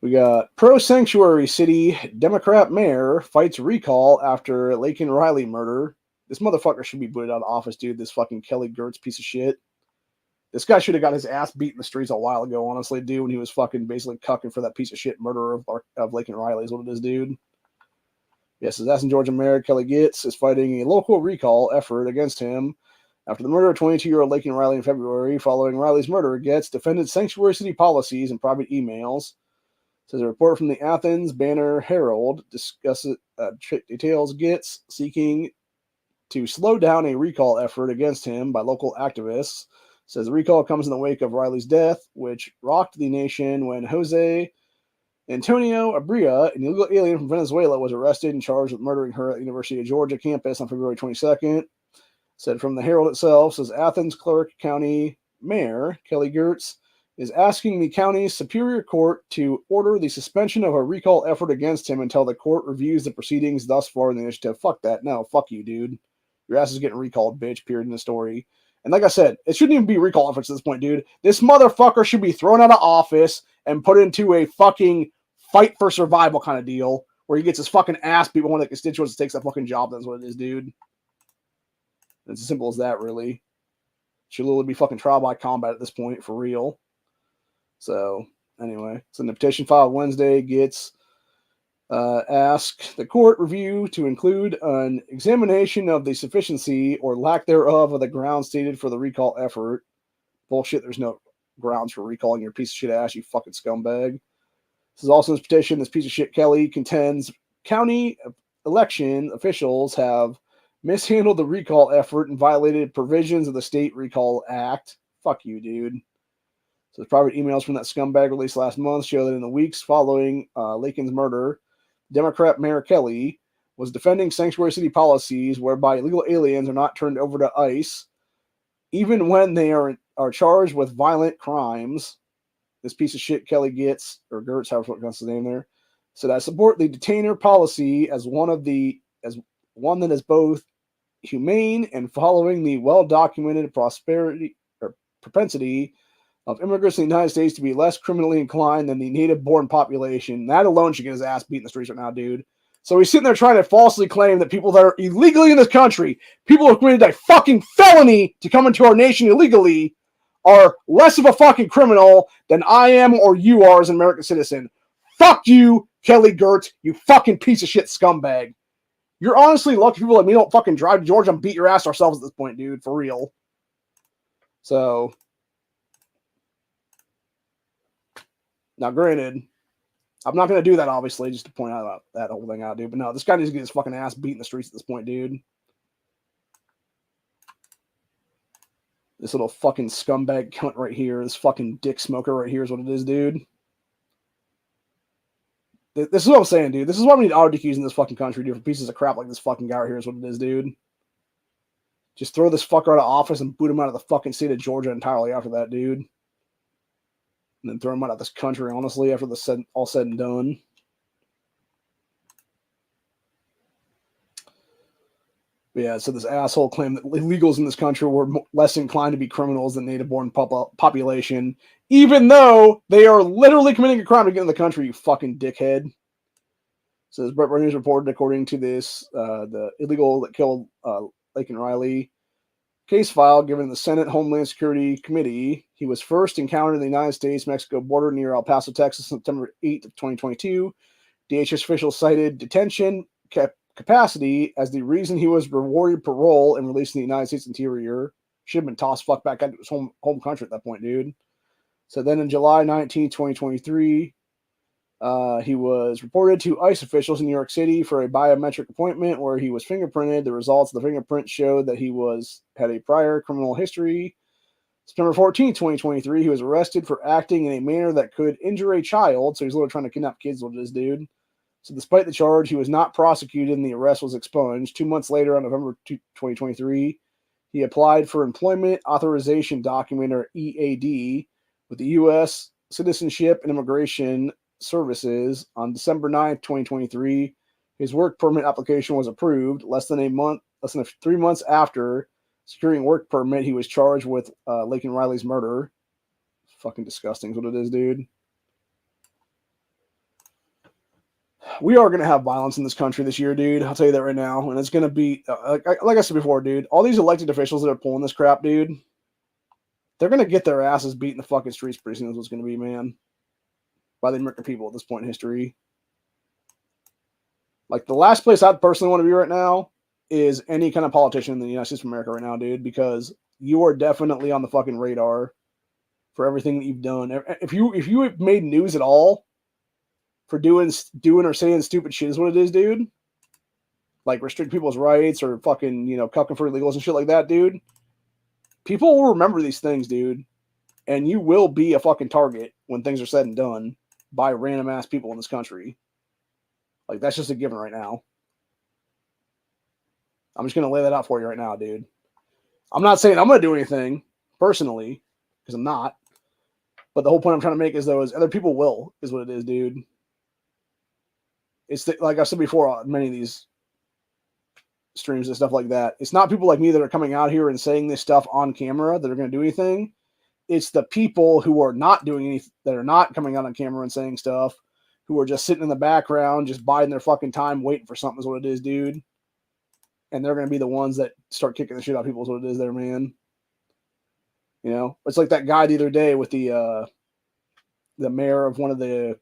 We got pro-sanctuary city Democrat mayor fights recall after Laken Riley murder. This motherfucker should be booted out of office, dude. This fucking Kelly Gertz piece of shit. This guy should have got his ass beat in the streets a while ago, honestly, dude, when he was fucking basically cucking for that piece of shit murderer of Laken Riley is what it is, dude. Yes, his ass in Georgia mayor Kelly Gertz is fighting a local recall effort against him after the murder of 22-year-old Laken Riley in February. Following Riley's murder, Gertz defended sanctuary city policies and private emails. Says a report from the Athens Banner Herald details Gertz seeking to slow down a recall effort against him by local activists. Says the recall comes in the wake of Riley's death, which rocked the nation when Jose Antonio Abria, an illegal alien from Venezuela, was arrested and charged with murdering her at the University of Georgia campus on February 22nd. Said from the Herald itself, says Athens Clark County Mayor Kelly Gertz is asking the county's Superior Court to order the suspension of a recall effort against him until the court reviews the proceedings thus far in the initiative. Fuck that. No, fuck you, dude. Your ass is getting recalled, bitch, period in the story. And like I said, it shouldn't even be recall efforts at this point, dude. This motherfucker should be thrown out of office and put into a fucking fight for survival kind of deal where he gets his fucking ass beat by one of the constituents that takes that fucking job. That's what it is, dude. It's as simple as that, really. Should literally be fucking trial by combat at this point, for real. So, anyway. So, the petition filed Wednesday gets ask the court review to include an examination of the sufficiency or lack thereof of the grounds stated for the recall effort. Bullshit, there's no grounds for recalling your piece of shit ass, you fucking scumbag. This is also in this petition. This piece of shit Kelly contends county election officials have mishandled the recall effort and violated provisions of the State Recall Act. Fuck you, dude. So the private emails from that scumbag released last month show that in the weeks following Laken's murder, Democrat Mayor Kelly was defending sanctuary city policies whereby illegal aliens are not turned over to ICE, even when they are charged with violent crimes. This piece of shit Kelly gets, or Gertz, however what's his name there, said I support the detainer policy as one that is both humane and following the well-documented propensity of immigrants in the United States to be less criminally inclined than the native-born population. That alone should get his ass beat in the streets right now, dude. So he's sitting there trying to falsely claim that people that are illegally in this country, people who have committed a fucking felony to come into our nation illegally, are less of a fucking criminal than I am or you are as an American citizen. Fuck you, Kelly Gertz, you fucking piece of shit scumbag. You're honestly lucky people like me don't fucking drive to Georgia and beat your ass ourselves at this point, dude, for real. So, now granted, I'm not going to do that, obviously, just to point out that whole thing out, dude. But no, this guy needs to get his fucking ass beat in the streets at this point, dude. This little fucking scumbag cunt right here, this fucking dick smoker right here is what it is, dude. This is what I'm saying, dude. This is why we need auto DQs in this fucking country, dude, for pieces of crap like this fucking guy right here is what it is, dude. Just throw this fucker out of office and boot him out of the fucking state of Georgia entirely after that, dude. And then throw him out of this country, honestly, after all said and done. But yeah, so this asshole claimed that illegals in this country were less inclined to be criminals than native-born population, even though they are literally committing a crime to get in the country, you fucking dickhead. So as Brett News reported, according to this, the illegal that killed Laken Riley case file given the Senate Homeland Security Committee, he was first encountered in the United States-Mexico border near El Paso, Texas, September 8th of 2022. DHS officials cited detention capacity as the reason he was rewarded parole and released in the United States Interior. Should have been tossed fuck back into his home country at that point, dude. So then in July 19, 2023, he was reported to ICE officials in New York City for a biometric appointment where he was fingerprinted. The results of the fingerprint showed that he had a prior criminal history. September 14, 2023, he was arrested for acting in a manner that could injure a child. So he's literally trying to kidnap kids with this dude. So despite the charge, he was not prosecuted and the arrest was expunged. 2 months later, on November 2023, he applied for Employment Authorization Document, or EAD, with the U.S. Citizenship and Immigration Services. On December 9th, 2023, his work permit application was approved. Less than 3 months after securing work permit, he was charged with Laken Riley's murder. Fucking disgusting is what it is, dude. We are going to have violence in this country this year, dude. I'll tell you that right now. And it's going to be, like I said before, dude, all these elected officials that are pulling this crap, dude, they're going to get their asses beat in the fucking streets pretty soon is what's going to be, man. By the American people at this point in history. Like, the last place I'd personally want to be right now is any kind of politician in the United States of America right now, dude, because you are definitely on the fucking radar for everything that you've done. If you have made news at all for doing or saying stupid shit is what it is, dude, like restrict people's rights or fucking, cucking for illegals and shit like that, dude, people will remember these things, dude, and you will be a fucking target when things are said and done by random ass people in this country. Like, that's just a given right now. I'm just going to lay that out for you right now, dude. I'm not saying I'm going to do anything personally, because I'm not. But the whole point I'm trying to make is other people will, is what it is, dude. It's like I said before on many of these streams and stuff like that. It's not people like me that are coming out here and saying this stuff on camera that are going to do anything. It's the people who are not doing anything, that are not coming out on camera and saying stuff, who are just sitting in the background, just biding their fucking time, waiting for something is what it is, dude. And they're going to be the ones that start kicking the shit out of people is what it is there, man. It's like that guy the other day with the mayor of one of the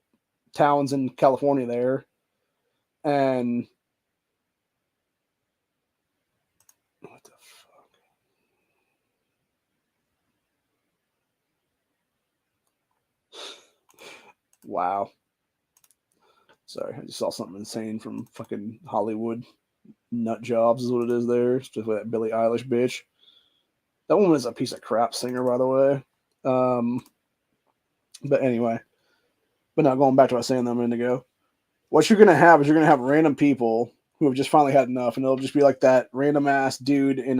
towns in California there. And what the fuck? Wow. Sorry, I just saw something insane from fucking Hollywood nut jobs is what it is there. It's just with that Billie Eilish bitch. That woman is a piece of crap singer, by the way. But anyway. But now going back to what I was saying a minute ago. What you're going to have is you're going to have random people who have just finally had enough, and it'll just be like that random ass dude in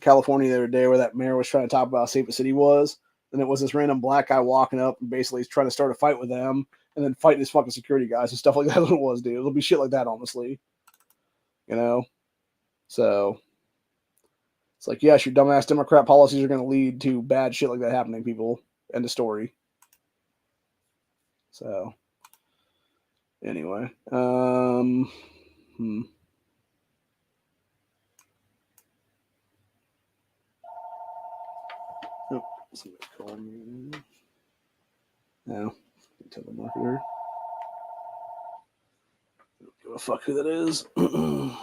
California the other day where that mayor was trying to talk about how safe the city was, and it was this random black guy walking up and basically trying to start a fight with them, and then fighting his fucking security guys and stuff like that. What it was, dude. It'll be shit like that, honestly. So it's like, yes, your dumbass Democrat policies are going to lead to bad shit like that happening, people. End of story. So anyway, Oh, somebody's calling me. No, tell the marketer. I don't give a fuck who that is. So,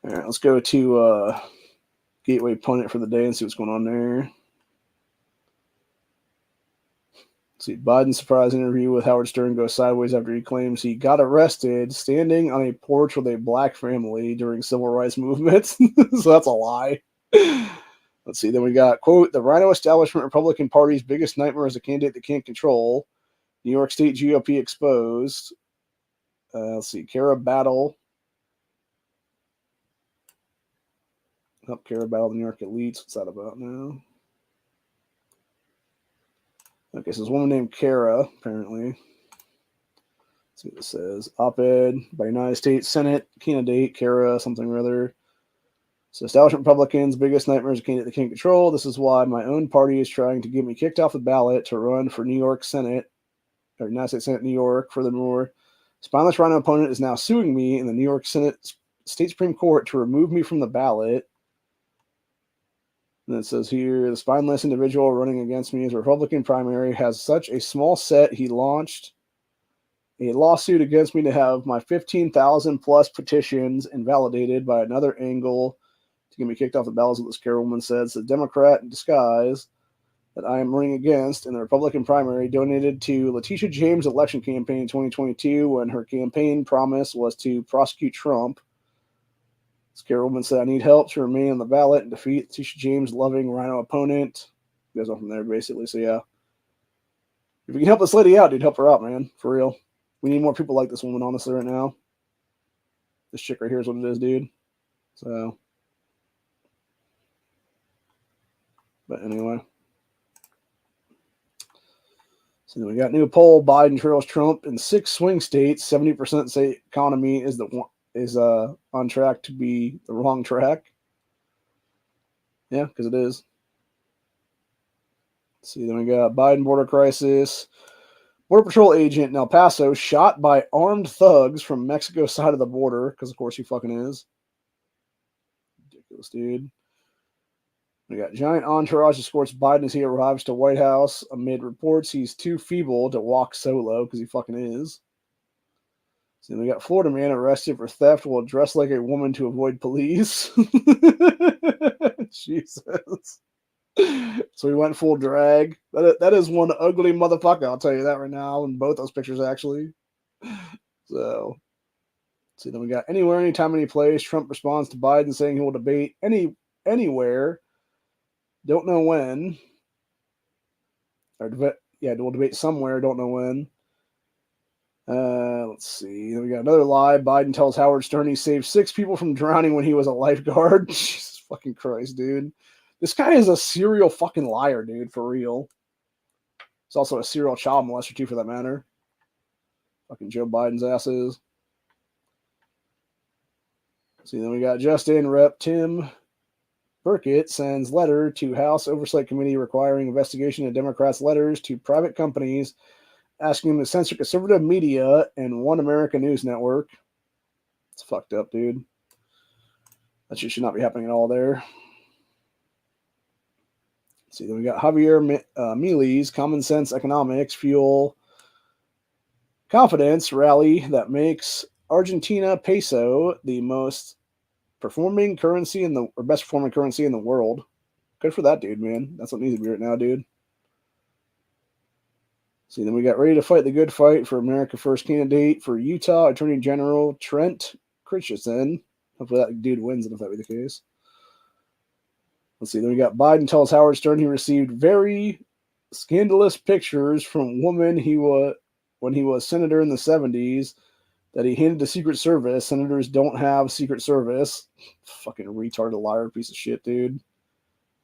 all right, let's go to Gateway Pundit for the day and see what's going on there. Let's see, Biden's surprise interview with Howard Stern goes sideways after he claims he got arrested standing on a porch with a black family during civil rights movements. So that's a lie. Let's see. Then we got, quote, the Rhino establishment Republican Party's biggest nightmare is a candidate they can't control. New York State GOP exposed. Let's see. Kara Battle. Kara Battle, the New York Elites. What's that about now? Okay, so there's a woman named Kara, apparently. Let's see what this says. Op-ed by United States Senate candidate Kara something or other. So establishment Republicans' biggest nightmare is a candidate they can't control. This is why my own party is trying to get me kicked off the ballot to run for New York Senate, or United States Senate, New York. Furthermore, spineless Rhino opponent is now suing me in the New York Senate State Supreme Court to remove me from the ballot. And it says here, the spineless individual running against me as a Republican primary has such a small set, he launched a lawsuit against me to have my 15,000 plus petitions invalidated by another angle to get me kicked off the ballot, as this chairwoman said. It's a Democrat in disguise that I am running against in the Republican primary donated to Letitia James' election campaign in 2022 when her campaign promise was to prosecute Trump. This chairwoman said, I need help to remain on the ballot and defeat Letitia James' loving rhino opponent. Goes on from there, basically. So, yeah. If you can help this lady out, dude, help her out, man. For real. We need more people like this woman, honestly, right now. This chick right here is what it is, dude. So. But anyway. So then we got new poll. Biden trails Trump in 6 swing states. 70% say economy is on track to be the wrong track. Yeah, because it is. Let's see, then we got Biden border crisis. Border Patrol agent in El Paso shot by armed thugs from Mexico's side of the border, because of course he fucking is. Ridiculous, dude. We got giant entourage escorts Biden as he arrives to White House amid reports he's too feeble to walk solo, because he fucking is. So we got Florida man arrested for theft while dressed like a woman to avoid police. Jesus. So he went full drag. That is one ugly motherfucker, I'll tell you that right now, in both those pictures, actually. So, see, then we got anywhere, anytime, any place. Trump responds to Biden saying he will debate anywhere. Don't know when. We'll debate somewhere. Don't know when. Let's see. Then we got another lie. Biden tells Howard Stern he saved 6 people from drowning when he was a lifeguard. Jesus fucking Christ, dude. This guy is a serial fucking liar, dude, for real. He's also a serial child molester, too, for that matter. Fucking Joe Biden's ass is. See, then we got Justin Rep. Tim Burkett sends letter to House Oversight Committee requiring investigation of Democrats' letters to private companies asking them to censor conservative media and One America News Network. It's fucked up, dude. That shit should not be happening at all there. Let's see, then we got Javier Milei's Common Sense Economics Fuel Confidence rally that makes Argentina peso the most performing currency best performing currency in the world. Good for that dude, man. That's what needs to be right now, dude. See, then we got ready to fight the good fight for America First candidate for Utah Attorney General Trent Christensen. Hopefully that dude wins it if that be the case. Let's see, then we got Biden tells Howard Stern he received very scandalous pictures from women when he was senator in the 70s that he handed to Secret Service. Senators don't have Secret Service. Fucking retarded liar piece of shit, dude.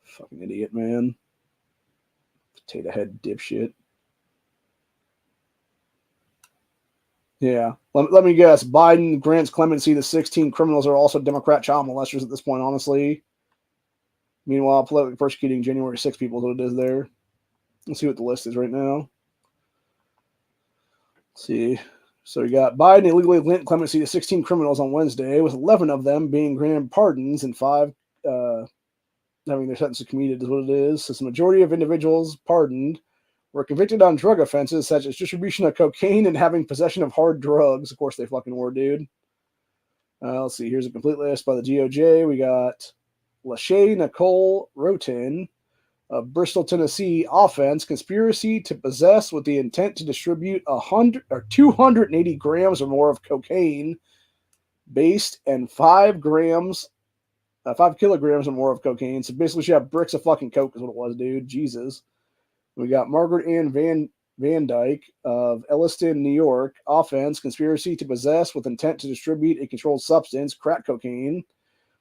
Fucking idiot, man. Potato head dipshit. Yeah. Let me guess. Biden grants clemency to 16 criminals are also Democrat child molesters at this point, honestly. Meanwhile, politically persecuting January 6 people is what it is there. Let's see what the list is right now. Let's see. So we got Biden illegally lent clemency to 16 criminals on Wednesday, with 11 of them being granted pardons and 5 having their sentences commuted is what it is. So the majority of individuals pardoned were convicted on drug offenses such as distribution of cocaine and having possession of hard drugs. Of course they fucking were, dude. Let's see. Here's a complete list by the DOJ. We got Lachey Nicole Roten of Bristol, Tennessee, offense, conspiracy to possess with the intent to distribute 280 grams or more of cocaine based and 5 kilograms or more of cocaine. So basically she had bricks of fucking coke is what it was, dude. Jesus. We got Margaret Ann Van Dyke of Elliston, New York, offense, conspiracy to possess with intent to distribute a controlled substance, crack cocaine.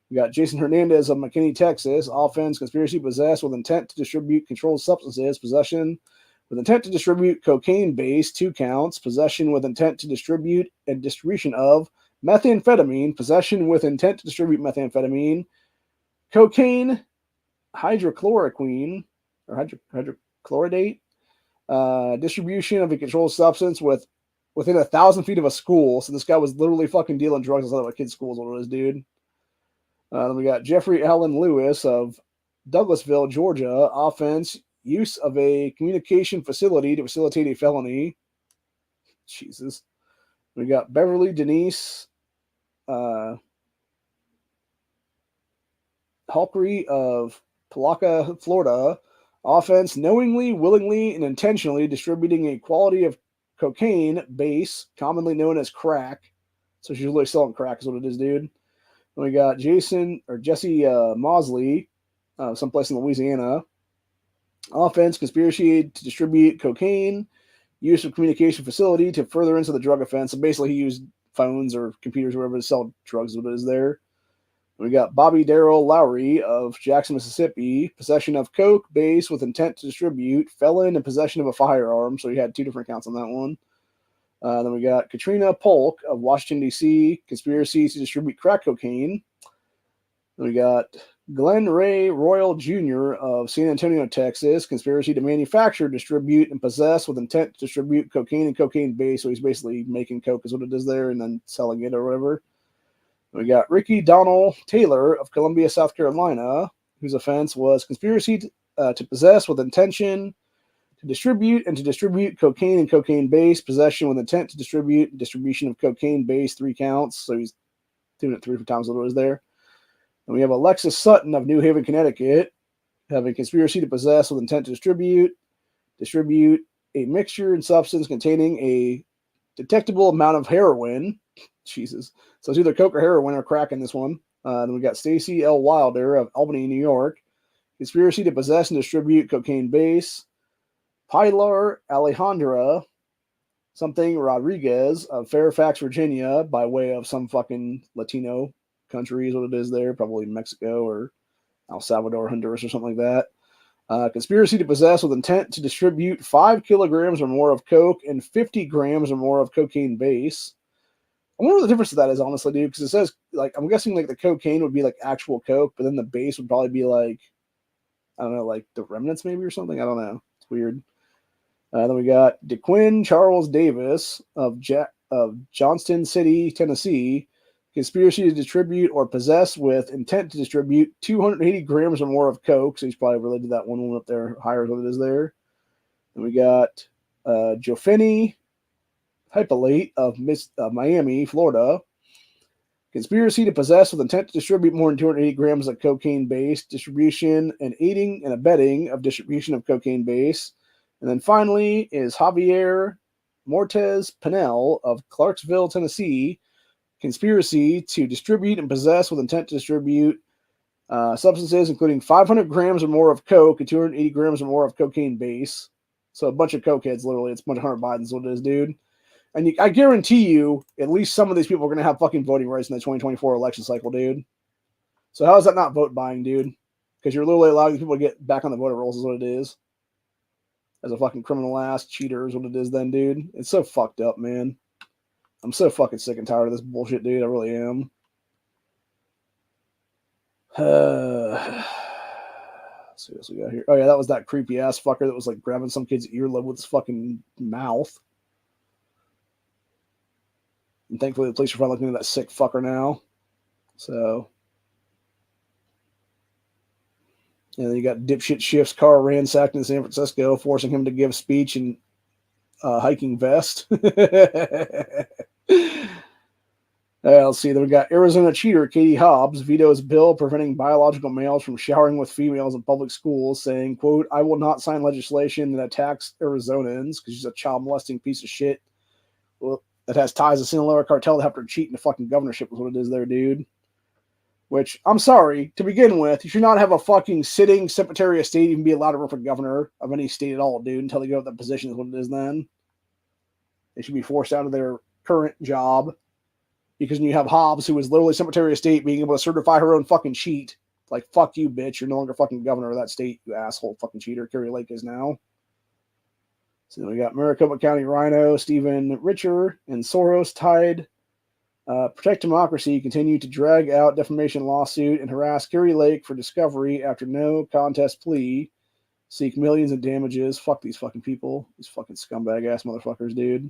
We got Jason Hernandez of McKinney, Texas, offense, conspiracy to possess with intent to distribute controlled substances, possession with intent to distribute cocaine base, 2 counts, possession with intent to distribute and distribution of methamphetamine, possession with intent to distribute methamphetamine, cocaine, hydrochloroquine, or hydrochloridate, distribution of a controlled substance within 1,000 feet of a school. So this guy was literally fucking dealing drugs outside of a kid's school is what it is, dude. Then we got Jeffrey Allen Lewis of Douglasville, Georgia. Offense, use of a communication facility to facilitate a felony. Jesus. We got Beverly Denise Hulkery of Palaca, Florida. Offense, knowingly, willingly, and intentionally distributing a quality of cocaine base, commonly known as crack. So she's really selling crack is what it is, dude. Then we got Jesse Mosley, someplace in Louisiana. Offense, conspiracy to distribute cocaine, use of communication facility to further into the drug offense. So basically, he used phones or computers or whatever to sell drugs. What it is there. We got Bobby Darrell Lowry of Jackson, Mississippi. Possession of coke base with intent to distribute. Felon in possession of a firearm. So he had 2 different counts on that one. Then we got Katrina Polk of Washington, D.C. Conspiracy to distribute crack cocaine. Then we got Glenn Ray Royal Jr. of San Antonio, Texas. Conspiracy to manufacture, distribute, and possess with intent to distribute cocaine and cocaine base. So he's basically making coke is what it is there and then selling it or whatever. We got Ricky Donald Taylor of Columbia, South Carolina, whose offense was conspiracy to possess with intention to distribute and to distribute cocaine and cocaine base, possession with intent to distribute, and distribution of cocaine base, 3 counts. So he's doing it 3 times what it was there. And we have Alexis Sutton of New Haven, Connecticut, having conspiracy to possess with intent to distribute a mixture and substance containing a detectable amount of heroin. Jesus. So it's either coke or heroin or crack in this one. Then we got Stacy L. Wilder of Albany, New York. Conspiracy to possess and distribute cocaine base. Pilar Alejandra something Rodriguez of Fairfax, Virginia, by way of some fucking Latino country is what it is there. Probably Mexico or El Salvador, Honduras or something like that. Conspiracy to possess with intent to distribute 5 kilograms or more of coke and 50 grams or more of cocaine base. I wonder what the difference of that is, honestly, dude, because it says, like, I'm guessing, like, the cocaine would be, like, actual coke, but then the base would probably be, like, I don't know, like, the remnants maybe or something? I don't know. It's weird. Then we got DeQuinn Charles Davis of Johnston City, Tennessee. Conspiracy to distribute or possess with intent to distribute 280 grams or more of coke. So he's probably related to that one up there, higher what it is there. And we got Jofeni Hypolate of Miami, Florida. Conspiracy to possess with intent to distribute more than 280 grams of cocaine base. Distribution and aiding and abetting of distribution of cocaine base. And then finally is Javier Mortez Pinel of Clarksville, Tennessee. Conspiracy to distribute and possess with intent to distribute substances including 500 grams or more of coke and 280 grams or more of cocaine base. So a bunch of cokeheads, literally. It's a bunch of Hunter Biden's what it is, dude. And I guarantee you, at least some of these people are going to have fucking voting rights in the 2024 election cycle, dude. So how is that not vote buying, dude? Because you're literally allowing people to get back on the voter rolls is what it is. As a fucking criminal ass cheater is what it is then, dude. It's so fucked up, man. I'm so fucking sick and tired of this bullshit, dude. I really am. Let's see what else we got here. Oh, yeah, that was that creepy ass fucker that was like grabbing some kid's earlobe with his fucking mouth. And thankfully, the police are finally looking at that sick fucker now. So. And then you got dipshit Schiff's car ransacked in San Francisco, forcing him to give speech in hiking vest. Let's see. Then we got Arizona cheater Katie Hobbs vetoes bill preventing biological males from showering with females in public schools, saying, quote, I will not sign legislation that attacks Arizonans because she's a child molesting piece of shit. Well, that has ties to Sinaloa cartel that have to cheat in the fucking governorship is what it is there, dude. Which, I'm sorry, to begin with, you should not have a fucking sitting Secretary of State even be allowed to run for governor of any state at all, dude, until they go to that position is what it is then. They should be forced out of their current job. Because when you have Hobbs, who is literally Secretary of State, being able to certify her own fucking cheat, like, fuck you, bitch, you're no longer fucking governor of that state, you asshole fucking cheater. Kerry Lake is now. So then we got Maricopa County Rhino, Stephen Richer, and Soros tied. Protect Democracy continue to drag out defamation lawsuit and harass Kerry Lake for discovery after no contest plea. Seek millions in damages. Fuck these fucking people. These fucking scumbag ass motherfuckers, dude.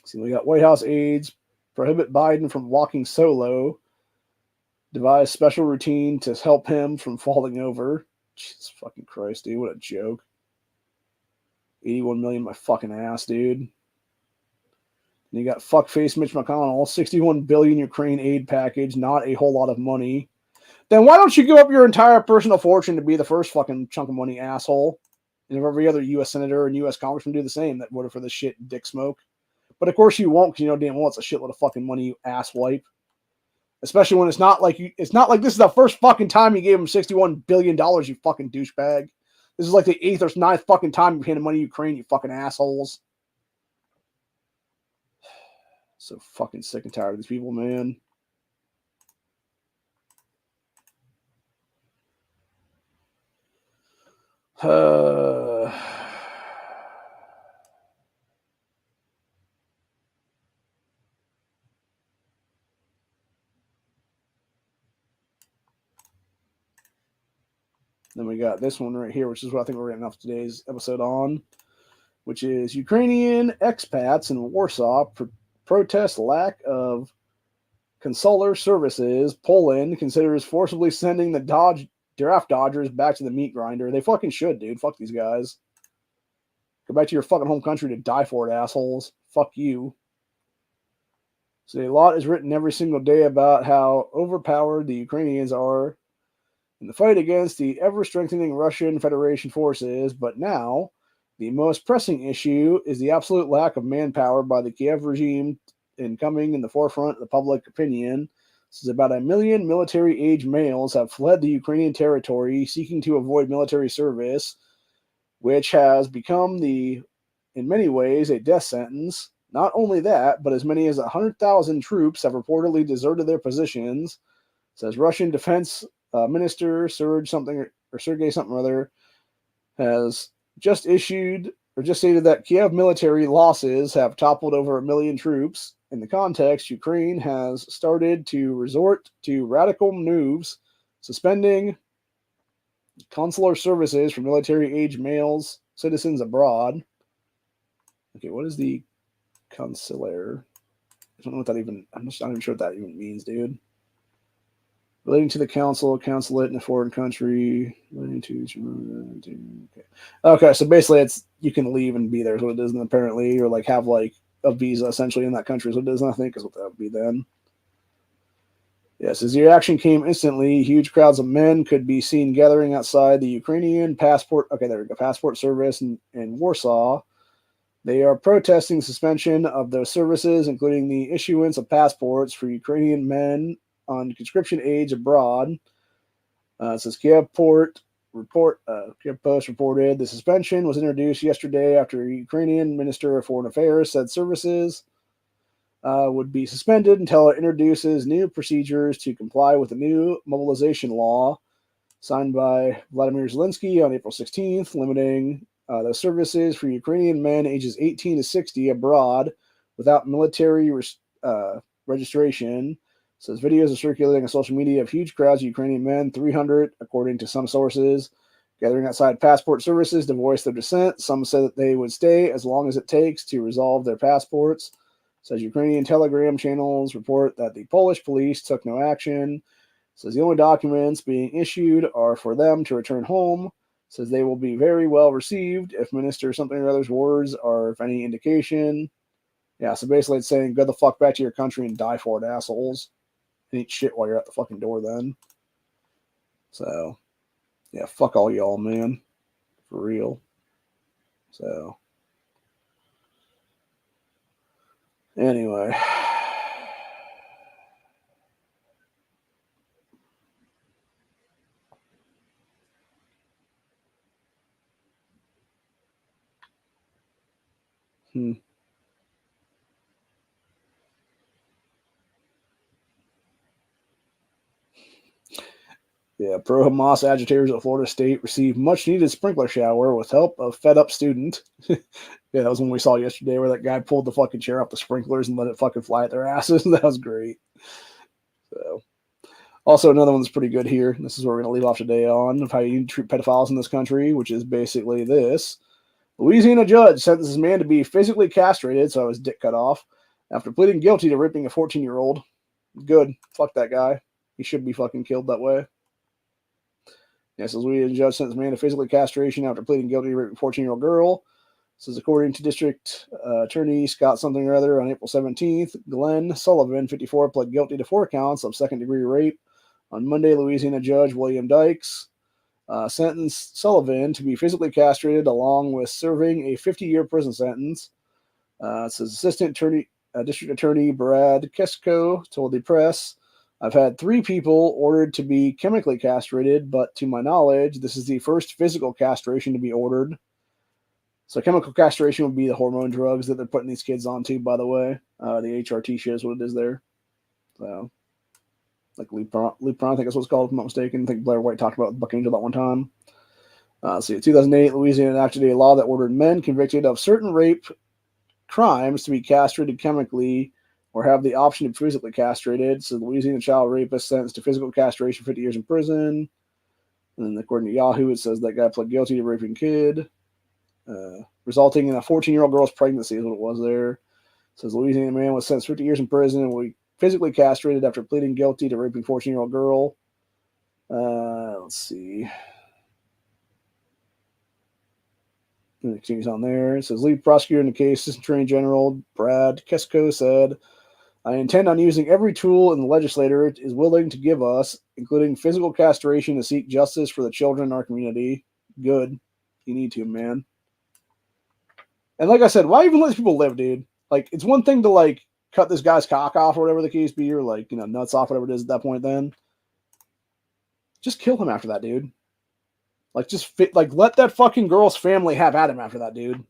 See, we got White House aides prohibit Biden from walking solo. devised special routine to help him from falling over. Jesus fucking Christ, dude. What a joke. 81 million my fucking ass, dude. And you got fuckface Mitch McConnell, 61 billion Ukraine aid package, not a whole lot of money. Then why don't you give up your entire personal fortune to be the first fucking chunk of money, asshole? And if every other U.S. senator and U.S. congressman do the same that voted for this shit, dick smoke. But of course you won't, because you know damn well it's a shitload of fucking money, you asswipe. Especially when it's not like this is the first fucking time you gave him $61 billion, you fucking douchebag. This is like the 8th or 9th fucking time you're handing money to Ukraine, you fucking assholes. So fucking sick and tired of these people, man. Then we got this one right here, which is what I think we're getting off today's episode on, which is Ukrainian expats in Warsaw protest lack of consular services. Poland considers forcibly sending the draft dodgers back to the meat grinder. They fucking should, dude. Fuck these guys. Go back to your fucking home country to die for it, assholes. Fuck you. So a lot is written every single day about how overpowered the Ukrainians are in the fight against the ever-strengthening Russian Federation forces, but now the most pressing issue is the absolute lack of manpower by the Kiev regime in coming in the forefront of the public opinion. This is about 1 million military-age males have fled the Ukrainian territory seeking to avoid military service, which has become in many ways, a death sentence. Not only that, but as many as 100,000 troops have reportedly deserted their positions, says Russian Defense Minister Sergei something or other has just stated that Kiev military losses have toppled over 1 million troops. In the context, Ukraine has started to resort to radical moves, suspending consular services for military-age males citizens abroad. Okay, what is the consular? I don't know what that even. I'm not even sure what that even means, dude. Relating to the consulate in a foreign country. Okay, so basically it's you can leave and be there is what it is, and apparently, or like have like a visa essentially in that country is what it is, and I think is what that would be then. Yes, as the reaction came instantly, huge crowds of men could be seen gathering outside the Ukrainian passport service in Warsaw. They are protesting suspension of those services, including the issuance of passports for Ukrainian men on conscription age abroad. It says Kiev Post reported the suspension was introduced yesterday after Ukrainian Minister of Foreign Affairs said services would be suspended until it introduces new procedures to comply with the new mobilization law signed by Vladimir Zelensky on April 16th, limiting the services for Ukrainian men ages 18 to 60 abroad without military registration. Says videos are circulating on social media of huge crowds of Ukrainian men, 300 according to some sources, gathering outside passport services to voice their dissent. Some said that they would stay as long as it takes to resolve their passports. Says Ukrainian Telegram channels report that the Polish police took no action. Says the only documents being issued are for them to return home. Says they will be very well received if Minister something or other's words are of any indication. Yeah, so basically it's saying go the fuck back to your country and die for it, assholes. And eat shit while you're at the fucking door then. So, yeah, fuck all y'all, man. For real. So, anyway. Yeah, pro-Hamas agitators at Florida State received much-needed sprinkler shower with help of fed-up student. Yeah, that was one we saw yesterday where that guy pulled the fucking chair off the sprinklers and let it fucking fly at their asses. That was great. So, also another one's pretty good here. This is what we're going to leave off today on, of how you treat pedophiles in this country, which is basically this. Louisiana judge sentences man to be physically castrated, so his dick cut off, after pleading guilty to raping a 14-year-old. Good. Fuck that guy. He should be fucking killed that way. Yes, as we judge sentenced man to physically castration after pleading guilty to raping a 14-year-old girl. This is according to District Attorney Scott something or other on April 17th. Glenn Sullivan, 54, pled guilty to 4 counts of second-degree rape. On Monday, Louisiana Judge William Dykes sentenced Sullivan to be physically castrated along with serving a 50-year prison sentence. It says Assistant District Attorney Brad Kesko told the press, I've had 3 people ordered to be chemically castrated, but to my knowledge, this is the first physical castration to be ordered. So chemical castration would be the hormone drugs that they're putting these kids onto, by the way. The HRT shit is what it is there. So, like Lupron, I think that's what it's called, if I'm not mistaken. I think Blair White talked about Buck Angel that one time. In 2008, Louisiana enacted a law that ordered men convicted of certain rape crimes to be castrated chemically or have the option to be physically castrated. So the Louisiana child rapist sentenced to physical castration, 50 years in prison. And then according to Yahoo, it says that guy pled guilty to raping a kid, resulting in a 14-year-old girl's pregnancy is what it was there. It says Louisiana man was sentenced 50 years in prison and will be physically castrated after pleading guilty to raping 14-year-old girl. Let's see. And it continues on there. It says lead prosecutor in the case, Assistant Attorney General Brad Kesko said, I intend on using every tool in the legislature is willing to give us, including physical castration, to seek justice for the children in our community. Good. You need to, man. And like I said, why even let these people live, dude? Like, it's one thing to, like, cut this guy's cock off or whatever the case be, or, like, you know, nuts off, whatever it is at that point then. Just kill him after that, dude. Like, let that fucking girl's family have at him after that, dude.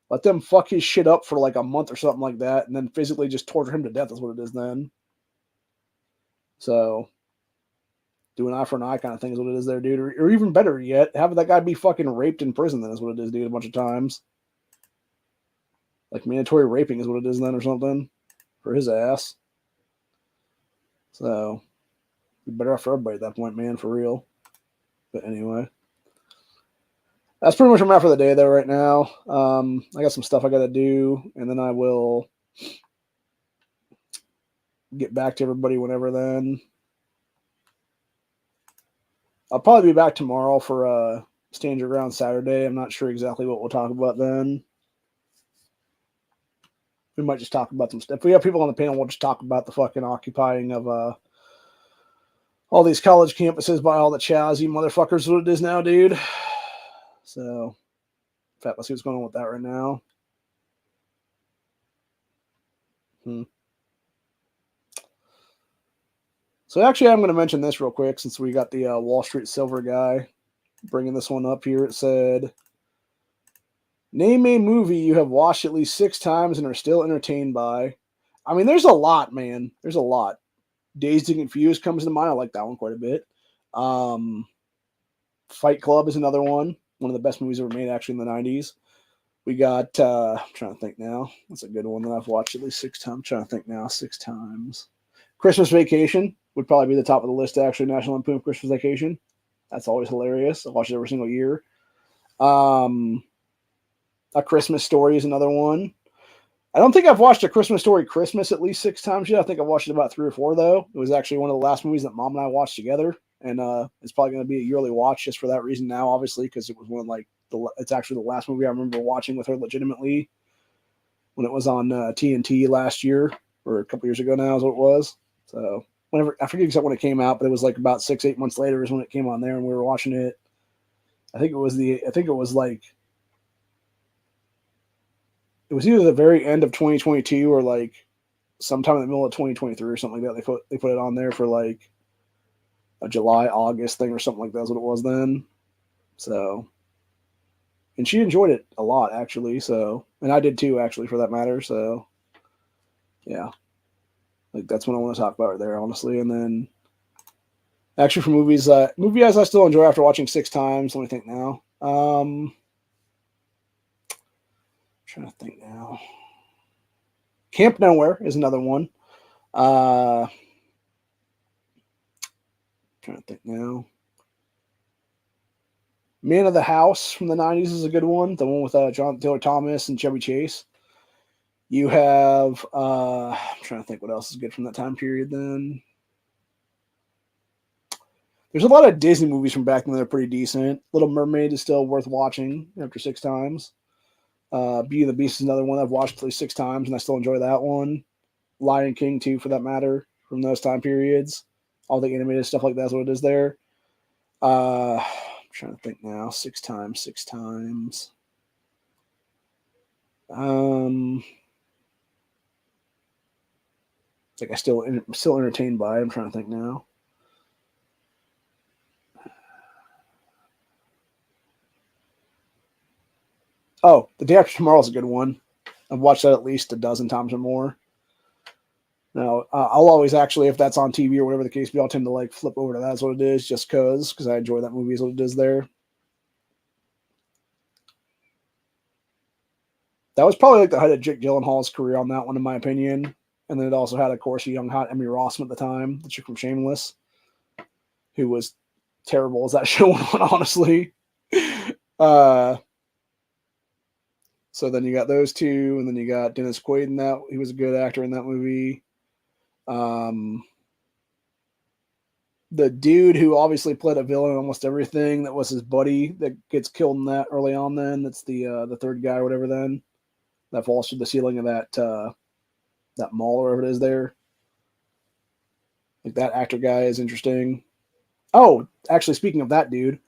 Let them fuck his shit up for, like, a month or something like that, and then physically just torture him to death is what it is then. So, do an eye for an eye kind of thing is what it is there, dude. Or even better yet, have that guy be fucking raped in prison then is what it is, dude, a bunch of times. Like, mandatory raping is what it is then or something for his ass. So, be better off for everybody at that point, man, for real. But anyway. That's pretty much where I'm at for the day, though, right now. I got some stuff I got to do, and then I will get back to everybody whenever then. I'll probably be back tomorrow for Stand Your Ground Saturday. I'm not sure exactly what we'll talk about then. We might just talk about some stuff. If we have people on the panel, we'll just talk about the fucking occupying of all these college campuses by all the CHAZ motherfuckers, what it is now, dude. So, in fact, let's see what's going on with that right now. So actually, I'm going to mention this real quick since we got the Wall Street Silver guy bringing this one up here. It said, name a movie you have watched at least 6 times and are still entertained by. I mean, there's a lot, man. There's a lot. Dazed and Confused comes to mind. I like that one quite a bit. Fight Club is another one. One of the best movies ever made, actually, in the 90s. We got, I'm trying to think now. That's a good one that I've watched at least 6 times. I'm trying to think now, 6 times. Christmas Vacation would probably be the top of the list, actually. National Lampoon Christmas Vacation. That's always hilarious. I watch it every single year. A Christmas Story is another one. I don't think I've watched A Christmas Story Christmas at least 6 times yet. I think I've watched it about 3 or 4, though. It was actually one of the last movies that Mom and I watched together. And it's probably going to be a yearly watch just for that reason now, obviously, because it was one of, like, it's actually the last movie I remember watching with her legitimately when it was on TNT last year, or a couple years ago now is what it was. So whenever, I forget exactly when it came out, but it was like about 6-8 months later is when it came on there and we were watching it. I think it was either the very end of 2022 or like sometime in the middle of 2023 or something like that. They put it on there for like a July, August thing or something like that is what it was then. So, and she enjoyed it a lot actually. So, and I did too, actually, for that matter. So, yeah, like that's what I want to talk about right there, honestly. And then actually for movies I still enjoy after watching 6 times. Let me think now. Trying to think now. Camp Nowhere is another one. Trying to think now. Man of the House from the 90s is a good one. The one with John Taylor Thomas and Chevy Chase. You have, I'm trying to think what else is good from that time period then. There's a lot of Disney movies from back then that are pretty decent. Little Mermaid is still worth watching after 6 times. Beauty and the Beast is another one I've watched at least 6 times, and I still enjoy that one. Lion King, too, for that matter, from those time periods. All the animated stuff like that's what it is there. I'm trying to think now. 6 times, 6 times. I think I'm still entertained by it. I'm trying to think now. Oh, The Day After Tomorrow is a good one. I've watched that at least a dozen times or more. Now, I'll always actually, if that's on TV or whatever the case be, I'll tend to like flip over to That's What It Is just because I enjoy that movie as what it is there. That was probably like the height of Jake Gyllenhaal's career on that one, in my opinion. And then it also had, of course, a young hot Emmy Rossum at the time, the chick from Shameless, who was terrible as that show went on, honestly. So then you got those two, and then you got Dennis Quaid in that. He was a good actor in that movie. The dude who obviously played a villain in almost everything, that was his buddy that gets killed in that early on then. That's the third guy or whatever then. That falls through the ceiling of that mall or whatever it is there. Like that actor guy is interesting. Oh, actually, speaking of that dude,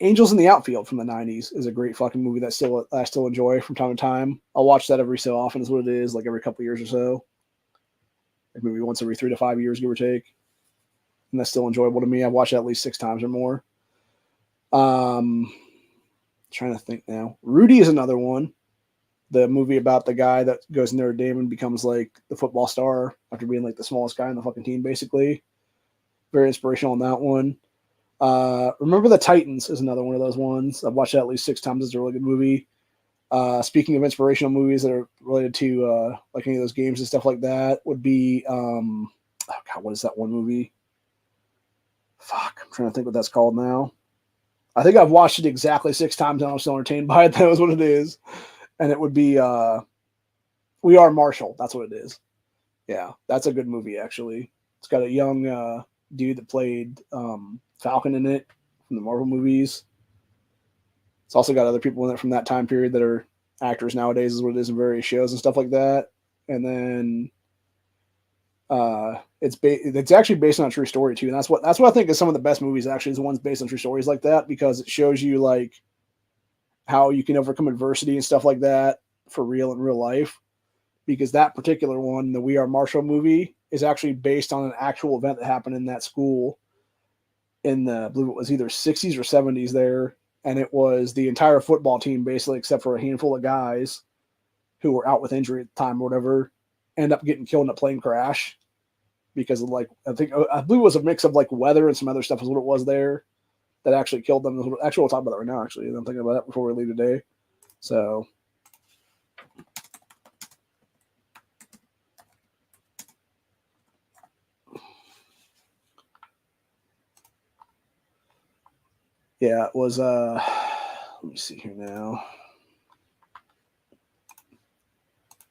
Angels in the Outfield from the 90s is a great fucking movie that I still enjoy from time to time. I'll watch that every so often is what it is, like every couple years or so. Like maybe once every 3 to 5 years, give or take. And that's still enjoyable to me. I've watched it at least 6 times or more. Trying to think now. Rudy is another one. The movie about the guy that goes in Notre Dame and becomes like the football star after being like the smallest guy in the fucking team, basically. Very inspirational in that one. Remember the Titans is another one of those ones. I've watched that at least 6 times. It's a really good movie. Speaking of inspirational movies that are related to like any of those games and stuff like that, would be oh god, what is that one movie? Fuck, I'm trying to think what that's called now. I think I've watched it exactly 6 times and I'm still entertained by it. That was what it is. And it would be We Are Marshall. That's what it is. Yeah, that's a good movie, actually. It's got a young dude that played Falcon in it from the Marvel movies. It's also got other people in it from that time period that are actors nowadays, is what it is in various shows and stuff like that. And then it's actually based on a true story too, and that's what I think is some of the best movies. Actually, is the ones based on true stories like that, because it shows you like how you can overcome adversity and stuff like that for real in real life. Because that particular one, the We Are Marshall movie, is actually based on an actual event that happened in that school in the, I believe it was either 60s or 70s there. And it was the entire football team, basically, except for a handful of guys who were out with injury at the time or whatever, end up getting killed in a plane crash because of like, I believe it was a mix of like weather and some other stuff is what it was there that actually killed them. Actually, we'll talk about that right now, actually. I'm thinking about that before we leave today. So, yeah, it was, let me see here now.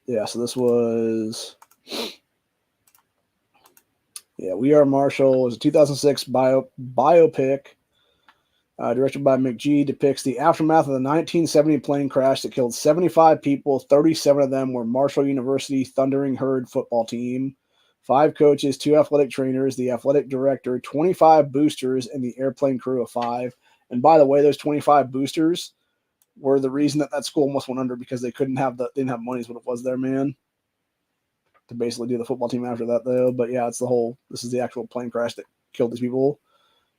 Yeah, so this was, yeah, We Are Marshall. It was a 2006 biopic directed by McGee, depicts the aftermath of the 1970 plane crash that killed 75 people. 37 of them were Marshall University Thundering Herd football team. 5 coaches, 2 athletic trainers, the athletic director, 25 boosters, and the airplane crew of 5. And by the way, those 25 boosters were the reason that school almost went under, because they didn't have money is what it was there, man, to basically do the football team after that, though. But yeah, this is the actual plane crash that killed these people.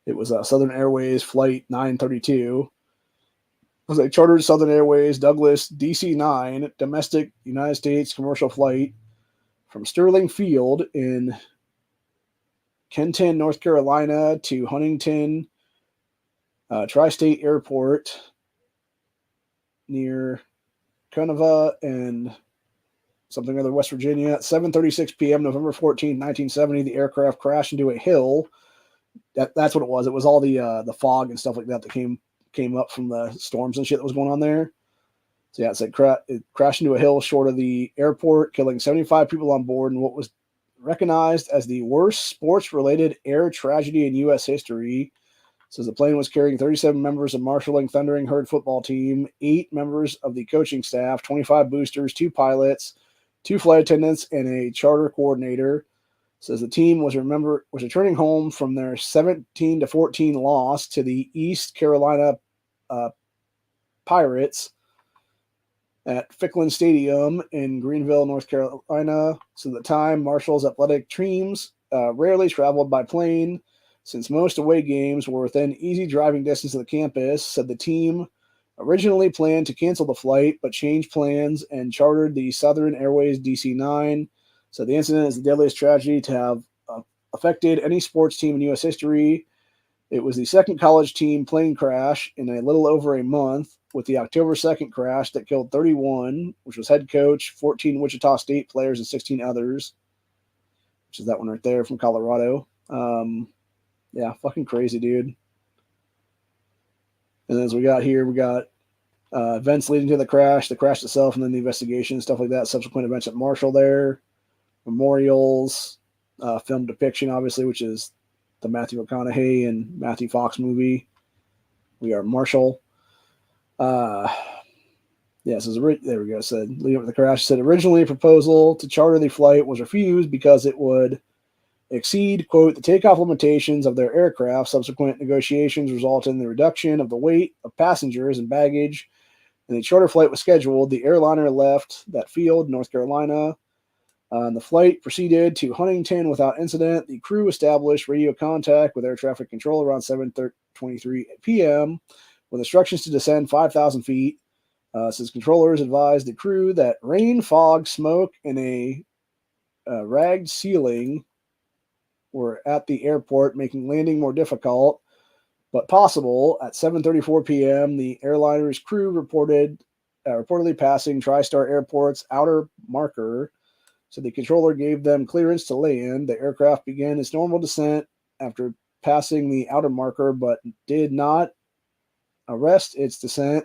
It was Southern Airways Flight 932. It was a chartered Southern Airways Douglas DC-9 domestic United States commercial flight from Sterling Field in Kenton, North Carolina to Huntington Tri-State Airport near Canova and something other West Virginia. At 7:36 p.m. November 14, 1970, the aircraft crashed into a hill. That's what it was. It was all the fog and stuff like that came up from the storms and shit that was going on there. So yeah, it crashed into a hill short of the airport, killing 75 people on board, and what was recognized as the worst sports-related air tragedy in U.S. history. Says the plane was carrying 37 members of Marshalling Thundering Herd football team, 8 members of the coaching staff, 25 boosters, 2 pilots, 2 flight attendants, and a charter coordinator. Says the team was returning home from their 17-14 loss to the East Carolina Pirates at Ficklin Stadium in Greenville, North Carolina. So at the time, Marshall's athletic teams rarely traveled by plane, since most away games were within easy driving distance of the campus. Said the team originally planned to cancel the flight, but changed plans and chartered the Southern Airways DC-9. So the incident is the deadliest tragedy to have affected any sports team in U.S. history. It was the second college team plane crash in a little over a month, with the October 2nd crash that killed 31, which was head coach, 14 Wichita State players, and 16 others, which is that one right there from Colorado. Yeah, fucking crazy, dude. And as we got here, we got events leading to the crash itself, and then the investigation, stuff like that, subsequent events at Marshall there, memorials, film depiction, obviously, which is the Matthew McConaughey and Matthew Fox movie. We Are Marshall. Yeah, so there we go. Said leading up to the crash, said originally a proposal to charter the flight was refused because it would exceed, quote, the takeoff limitations of their aircraft. Subsequent negotiations resulted in the reduction of the weight of passengers and baggage, and the charter flight was scheduled. The airliner left that field, North Carolina. The flight proceeded to Huntington without incident. The crew established radio contact with air traffic control around 7:23 p.m. with instructions to descend 5,000 feet. Says controllers advised the crew that rain, fog, smoke, and a ragged ceiling were at the airport, making landing more difficult, but possible. At 7:34 p.m., the airliner's crew reportedly passing TriStar Airport's outer marker. So the controller gave them clearance to land. The aircraft began its normal descent after passing the outer marker, but did not arrest its descent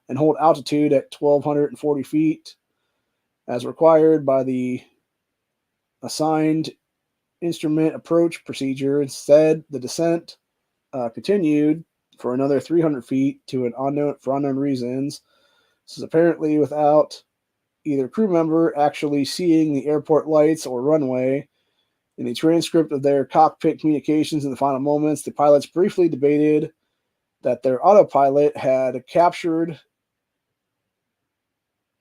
and hold altitude at 1,240 feet as required by the assigned instrument approach procedure. Instead, the descent continued for another 300 feet for unknown reasons. This is apparently without either crew member actually seeing the airport lights or runway. In the transcript of their cockpit communications in the final moments, the pilots briefly debated that their autopilot had captured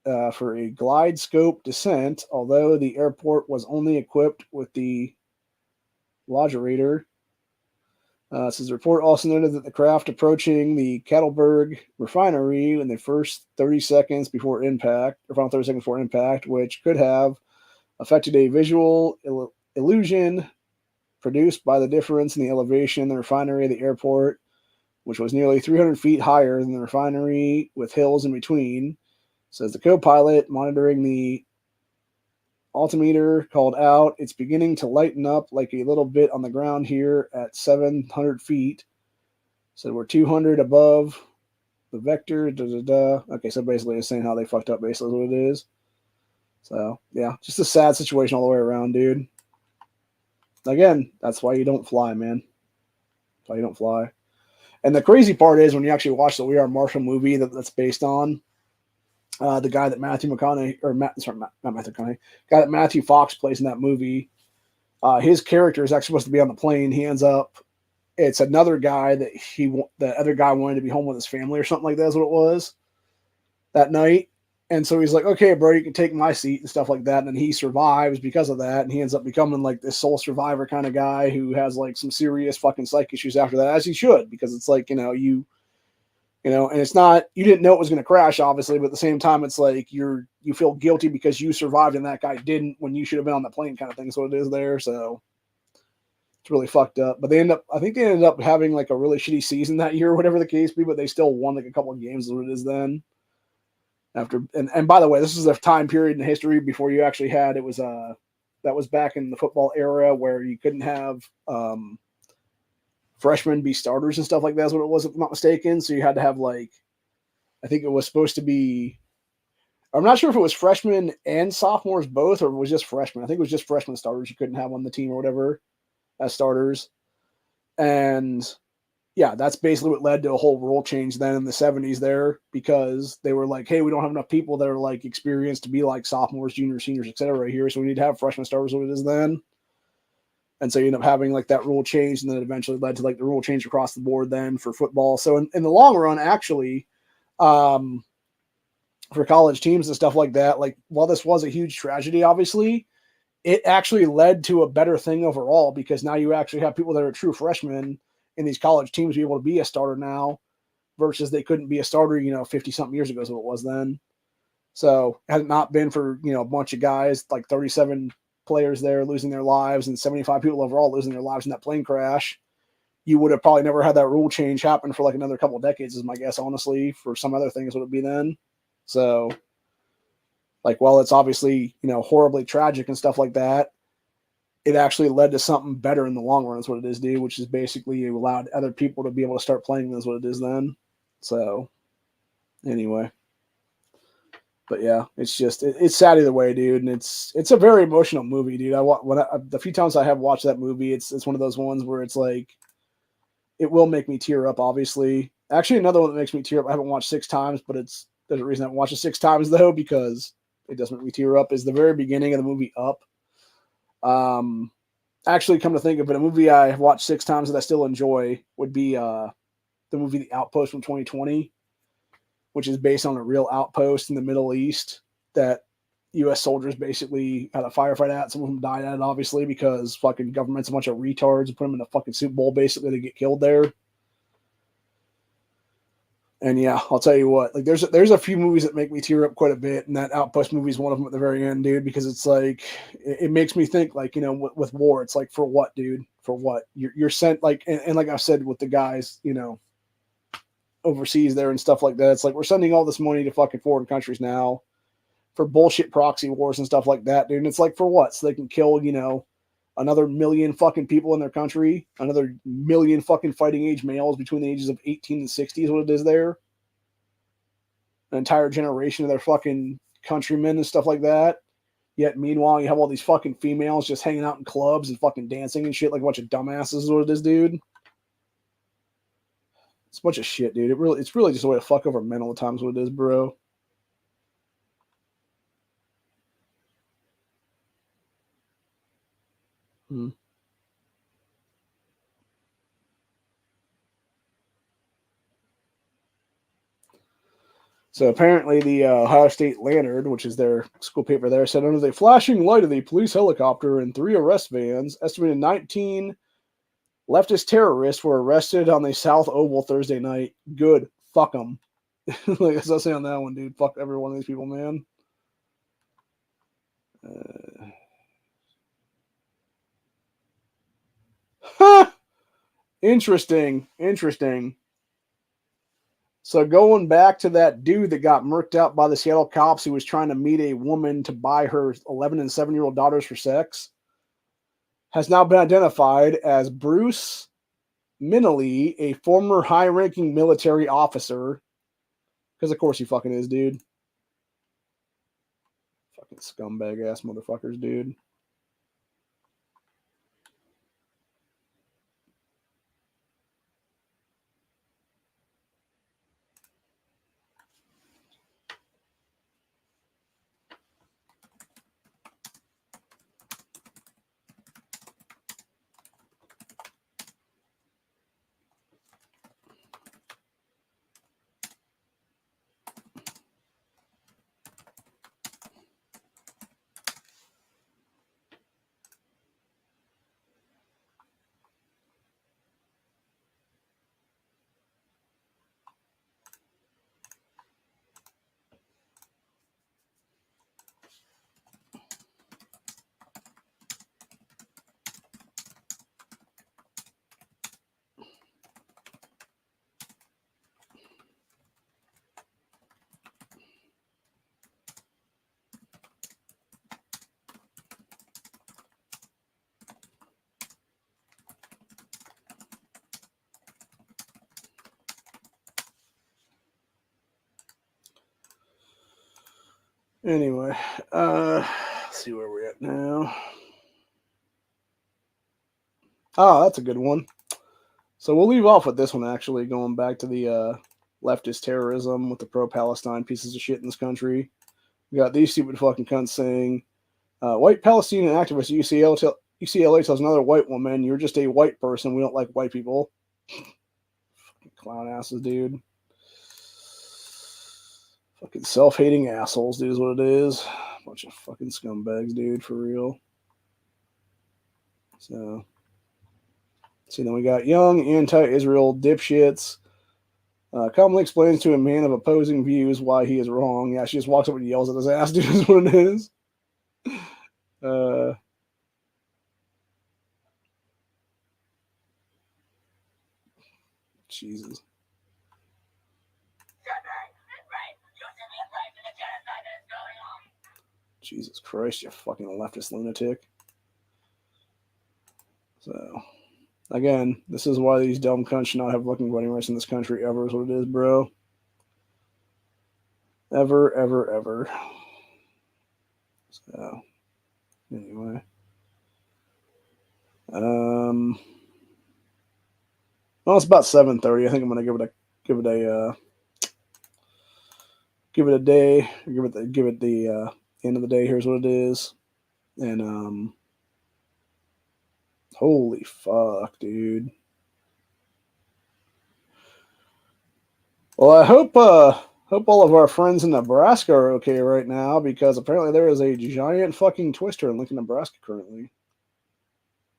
for a glide scope descent, although the airport was only equipped with the lodgerator. Says the report also noted that the craft approaching the Cattleberg refinery in the first 30 seconds before impact, or final 30 seconds before impact, which could have affected a visual illusion produced by the difference in the elevation in the refinery of the airport, which was nearly 300 feet higher than the refinery with hills in between. Says the co-pilot monitoring the altimeter called out, "It's beginning to lighten up like a little bit on the ground here at 700 feet. So we're 200 above the vector. Okay, so basically it's saying how they fucked up, basically, is what it is. So, yeah, just a sad situation all the way around, dude. Again, that's why you don't fly, man. That's why you don't fly. And the crazy part is when you actually watch the We Are Marshall movie that's based on, the guy that Matthew McConaughey, or not Matthew McConaughey, guy that Matthew Fox plays in that movie, his character is actually supposed to be on the plane. He ends up, it's another guy that the other guy wanted to be home with his family or something like that is what it was that night. And so he's like, okay, bro, you can take my seat and stuff like that. And then he survives because of that. And he ends up becoming like this sole survivor kind of guy who has like some serious fucking psych issues after that, as he should, because it's like, and it's not, you didn't know it was going to crash, obviously, but at the same time, it's like you feel guilty because you survived and that guy didn't when you should have been on the plane kind of thing. So it is there. So it's really fucked up. But I think they ended up having like a really shitty season that year, whatever the case be, but they still won like a couple of games, is what it is then. And by the way, this is a time period in history before you actually had, that was back in the football era where you couldn't have, freshmen be starters and stuff like that is what it was, if I'm not mistaken. So you had to have like, I think it was supposed to be, I'm not sure if it was freshmen and sophomores both, or it was just freshmen. I think it was just freshman starters you couldn't have on the team or whatever as starters. And yeah, that's basically what led to a whole rule change then in the 70s there, because they were like, hey, we don't have enough people that are like experienced to be like sophomores, juniors, seniors, etc. right here. So we need to have freshman starters what it is then. And so you end up having like that rule change, and then it eventually led to like the rule change across the board then for football. So in the long run, actually, for college teams and stuff like that, like while this was a huge tragedy, obviously, it actually led to a better thing overall, because now you actually have people that are true freshmen in these college teams be able to be a starter now, versus they couldn't be a starter, 50 something years ago is what it was then. So had it not been for, a bunch of guys, like 37 players there losing their lives and 75 people overall losing their lives in that plane crash, you would have probably never had that rule change happen for like another couple of decades, is my guess, honestly. For some other things would it be then. So like, while it's obviously, horribly tragic and stuff like that, it actually led to something better in the long run is what it is, dude, which is basically you allowed other people to be able to start playing is what it is then. So anyway, but yeah, it's just, it's sad either way, dude. And it's a very emotional movie, dude. The few times I have watched that movie, it's one of those ones where it's like, it will make me tear up, obviously. Actually, another one that makes me tear up, I haven't watched 6 times, but there's a reason I haven't watched it 6 times though, because it doesn't make me tear up, is the very beginning of the movie Up. Actually, come to think of it, a movie I have watched 6 times that I still enjoy would be the movie The Outpost from 2020, which is based on a real outpost in the Middle East that U.S. soldiers basically had a firefight at. Some of them died at it, obviously, because fucking government's a bunch of retards and put them in a fucking soup bowl, basically, to get killed there. And yeah, I'll tell you what, like there's a few movies that make me tear up quite a bit, and that Outpost movie is one of them at the very end, dude, because it's like it makes me think, like, with war, it's like, for what, dude? For what? You're sent, like, and like I said with the guys, overseas there and stuff like that. It's like we're sending all this money to fucking foreign countries now for bullshit proxy wars and stuff like that, dude. And it's like, for what? So they can kill, another million fucking people in their country, another million fucking fighting age males between the ages of 18 and 60 is what it is there. An entire generation of their fucking countrymen and stuff like that. Yet meanwhile, you have all these fucking females just hanging out in clubs and fucking dancing and shit like a bunch of dumbasses is what it is, dude. It's a bunch of shit, dude. It's really just a way to fuck over men all the time is what it is, bro. Hmm. So apparently the Ohio State Lantern, which is their school paper there, said under the flashing light of the police helicopter and 3 arrest vans, estimated 19 leftist terrorists were arrested on the South Oval Thursday night. Good. Fuck them. Like, as I say on that one, dude. Fuck every one of these people, man. Huh. Interesting. So going back to that dude that got murked out by the Seattle cops who was trying to meet a woman to buy her 11 and 7-year-old daughters for sex, has now been identified as Bruce Minnelly, a former high-ranking military officer. Because of course he fucking is, dude. Fucking scumbag ass motherfuckers, dude. Anyway, let's see where we're at now. Oh, that's a good one. So we'll leave off with this one, actually, going back to the leftist terrorism with the pro-Palestine pieces of shit in this country. We got these stupid fucking cunts saying, white Palestinian activist at UCLA tells another white woman, you're just a white person, we don't like white people. Fucking clown asses, dude. Fucking self-hating assholes, dude, is what it is. Bunch of fucking scumbags, dude, for real. So, see, then we got young anti-Israel dipshits. Calmly explains to a man of opposing views why he is wrong. Yeah, she just walks up and yells at his ass, dude, is what it is. Jesus. Jesus Christ, you fucking leftist lunatic. So, again, this is why these dumb cunts should not have fucking voting rights in this country ever, is what it is, bro. Ever, ever, ever. So, anyway. Well, it's about 7:30. I think I'm gonna give it a day. Give it the end of the day. Here's what it is, and holy fuck, dude. Well, I hope all of our friends in Nebraska are okay right now, because apparently there is a giant fucking twister in Lincoln, Nebraska currently,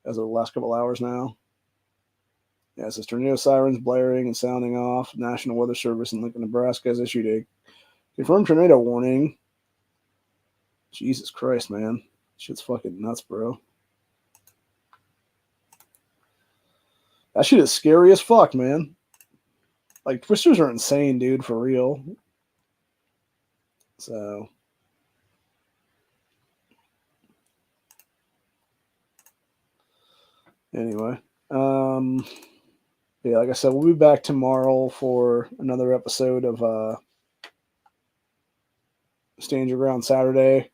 as of the last couple hours now. Yeah, it says tornado sirens blaring and sounding off. National Weather Service in Lincoln, Nebraska has issued a confirmed tornado warning. Jesus Christ, man. Shit's fucking nuts, bro. That shit is scary as fuck, man. Like, twisters are insane, dude, for real. So, anyway. Yeah, like I said, we'll be back tomorrow for another episode of Stand Your Ground Saturday,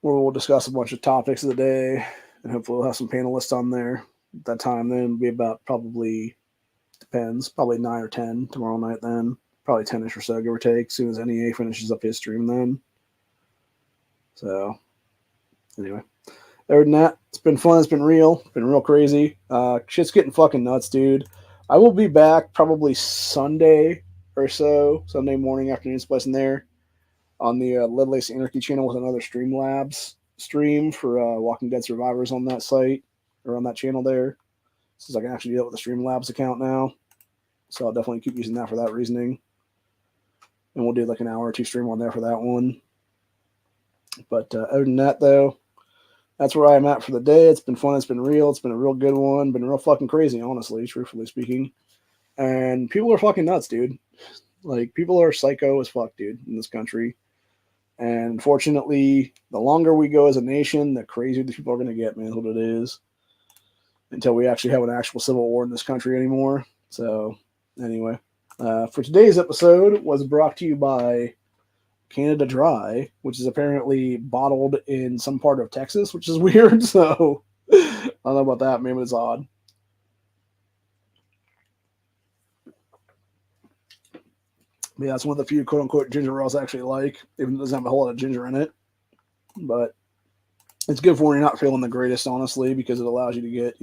where we'll discuss a bunch of topics of the day, and hopefully we'll have some panelists on there at that time. Then it'll be about, probably, depends, probably 9 or 10 tomorrow night then. Probably 10-ish or so, give or take, as soon as NEA finishes up his stream then. So, anyway. Other than that, it's been fun. It's been real. It's been real crazy. Shit's getting fucking nuts, dude. I will be back probably Sunday or so, Sunday morning, afternoon, splicing there, on the Lead Lace Anarchy channel with another Streamlabs stream for Walking Dead survivors on that site, or on that channel there. Since I can actually do it with the Streamlabs account now. So I'll definitely keep using that for that reasoning. And we'll do like an hour or two stream on there for that one. But other than that, though, that's where I'm at for the day. It's been fun. It's been real. It's been a real good one. Been real fucking crazy, honestly, truthfully speaking. And people are fucking nuts, dude. Like, people are psycho as fuck, dude, in this country. And unfortunately, the longer we go as a nation, the crazier the people are going to get, man, is what it is. Until we actually have an actual civil war in this country anymore. So, anyway. For today's episode was brought to you by Canada Dry, which is apparently bottled in some part of Texas, which is weird. So I don't know about that. Maybe it's odd. But yeah, it's one of the few quote unquote ginger ales I actually like, even though it doesn't have a whole lot of ginger in it. But it's good for when you're not feeling the greatest, honestly, because it allows you to get,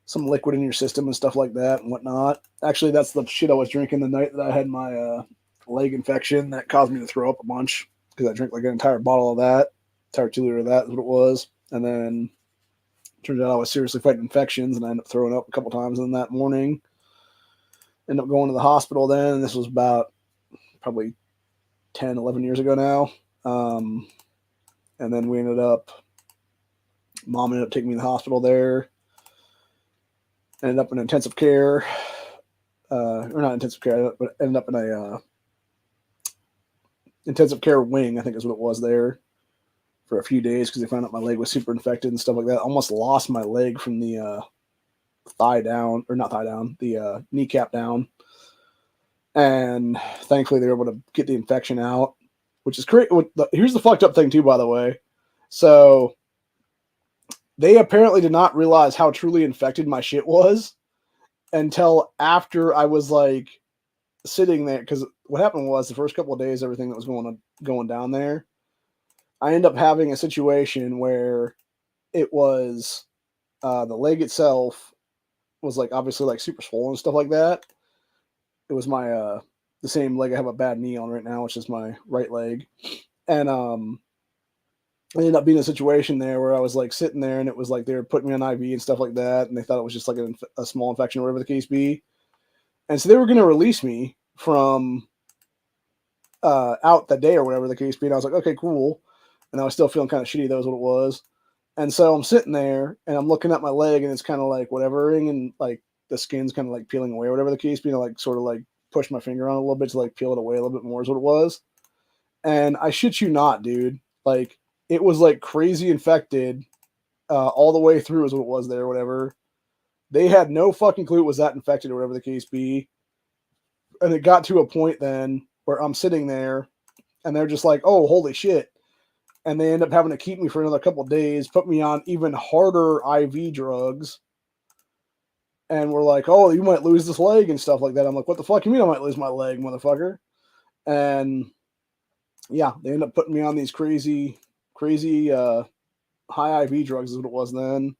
some liquid in your system and stuff like that and whatnot. Actually, that's the shit I was drinking the night that I had my leg infection that caused me to throw up a bunch, because I drank like an entire bottle of that, entire 2 liter of that is what it was. And then turns out I was seriously fighting infections, and I ended up throwing up a couple times in that morning. Ended up going to the hospital then, and this was about probably 10, 11 years ago now. And then we Mom ended up taking me to the hospital there. Ended up in intensive care, or not intensive care, but ended up in a intensive care wing, I think is what it was there, for a few days, because they found out my leg was super infected and stuff like that. Almost lost my leg from the thigh down, or not thigh down, the kneecap down. And thankfully they were able to get the infection out, which is great. Here's the fucked up thing too, by the way. So they apparently did not realize how truly infected my shit was until after I was like sitting there. Because what happened was the first couple of days, everything that was going down there, I ended up having a situation where it was the leg itself was like obviously like super swollen and stuff like that. It was my the same leg I have a bad knee on right now, which is my right leg, and I ended up being in a situation there where I was like sitting there, and it was like they were putting me on IV and stuff like that, and they thought it was just like a small infection or whatever the case be, and so they were going to release me from out that day or whatever the case be, and I was like, okay, cool, and I was still feeling kind of shitty. That was what it was, and so I'm sitting there and I'm looking at my leg, and it's kind of like whatevering, and like the skin's kind of like peeling away or whatever the case be, and I like sort of like push my finger on it a little bit to like peel it away a little bit more is what it was. And I shit you not, dude, like it was like crazy infected all the way through is what it was there, whatever. They had no fucking clue it was that infected or whatever the case be. And it got to a point then where I'm sitting there and they're just like, oh, holy shit. And they end up having to keep me for another couple of days, put me on even harder IV drugs. And we're like, oh, you might lose this leg and stuff like that. I'm like, what the fuck you mean I might lose my leg, motherfucker? And yeah, they end up putting me on these crazy high IV drugs is what it was then.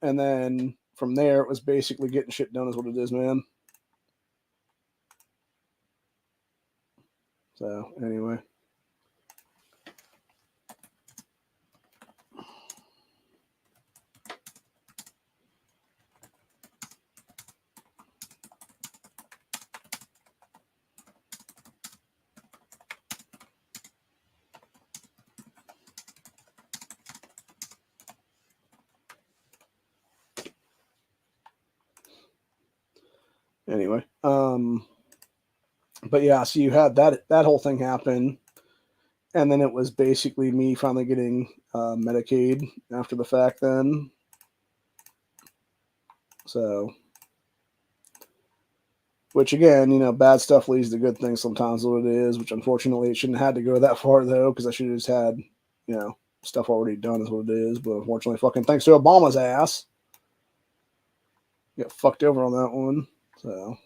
And then from there, it was basically getting shit done is what it is, man. So anyway. Anyway, but yeah, so you had that whole thing happen, and then it was basically me finally getting Medicaid after the fact then. So, which again, you know, bad stuff leads to good things sometimes, what it is, which unfortunately it shouldn't have had to go that far though, because I should have just had, you know, stuff already done is what it is. But unfortunately, fucking thanks to Obama's ass, got fucked over on that one. So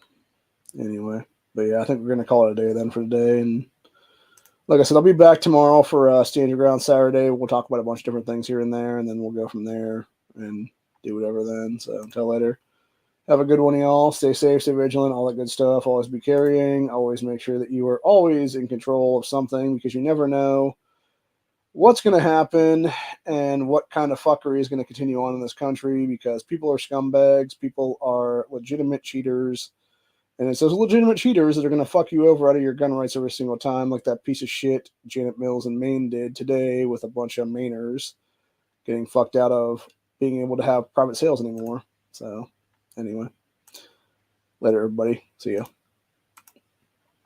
anyway, but yeah, I think we're gonna call it a day then for today. And like I said, I'll be back tomorrow for Stand Your Ground Saturday. We'll talk about a bunch of different things here and there, and then we'll go from there and do whatever then. So until later, have a good one, y'all. Stay safe, stay vigilant, all that good stuff. Always be carrying. Always make sure that you are always in control of something, because you never know what's going to happen and what kind of fuckery is going to continue on in this country, because people are scumbags. People are legitimate cheaters. And it's those legitimate cheaters that are going to fuck you over out of your gun rights every single time, like that piece of shit Janet Mills in Maine did today with a bunch of Mainers getting fucked out of being able to have private sales anymore. So, anyway, later, everybody. See ya.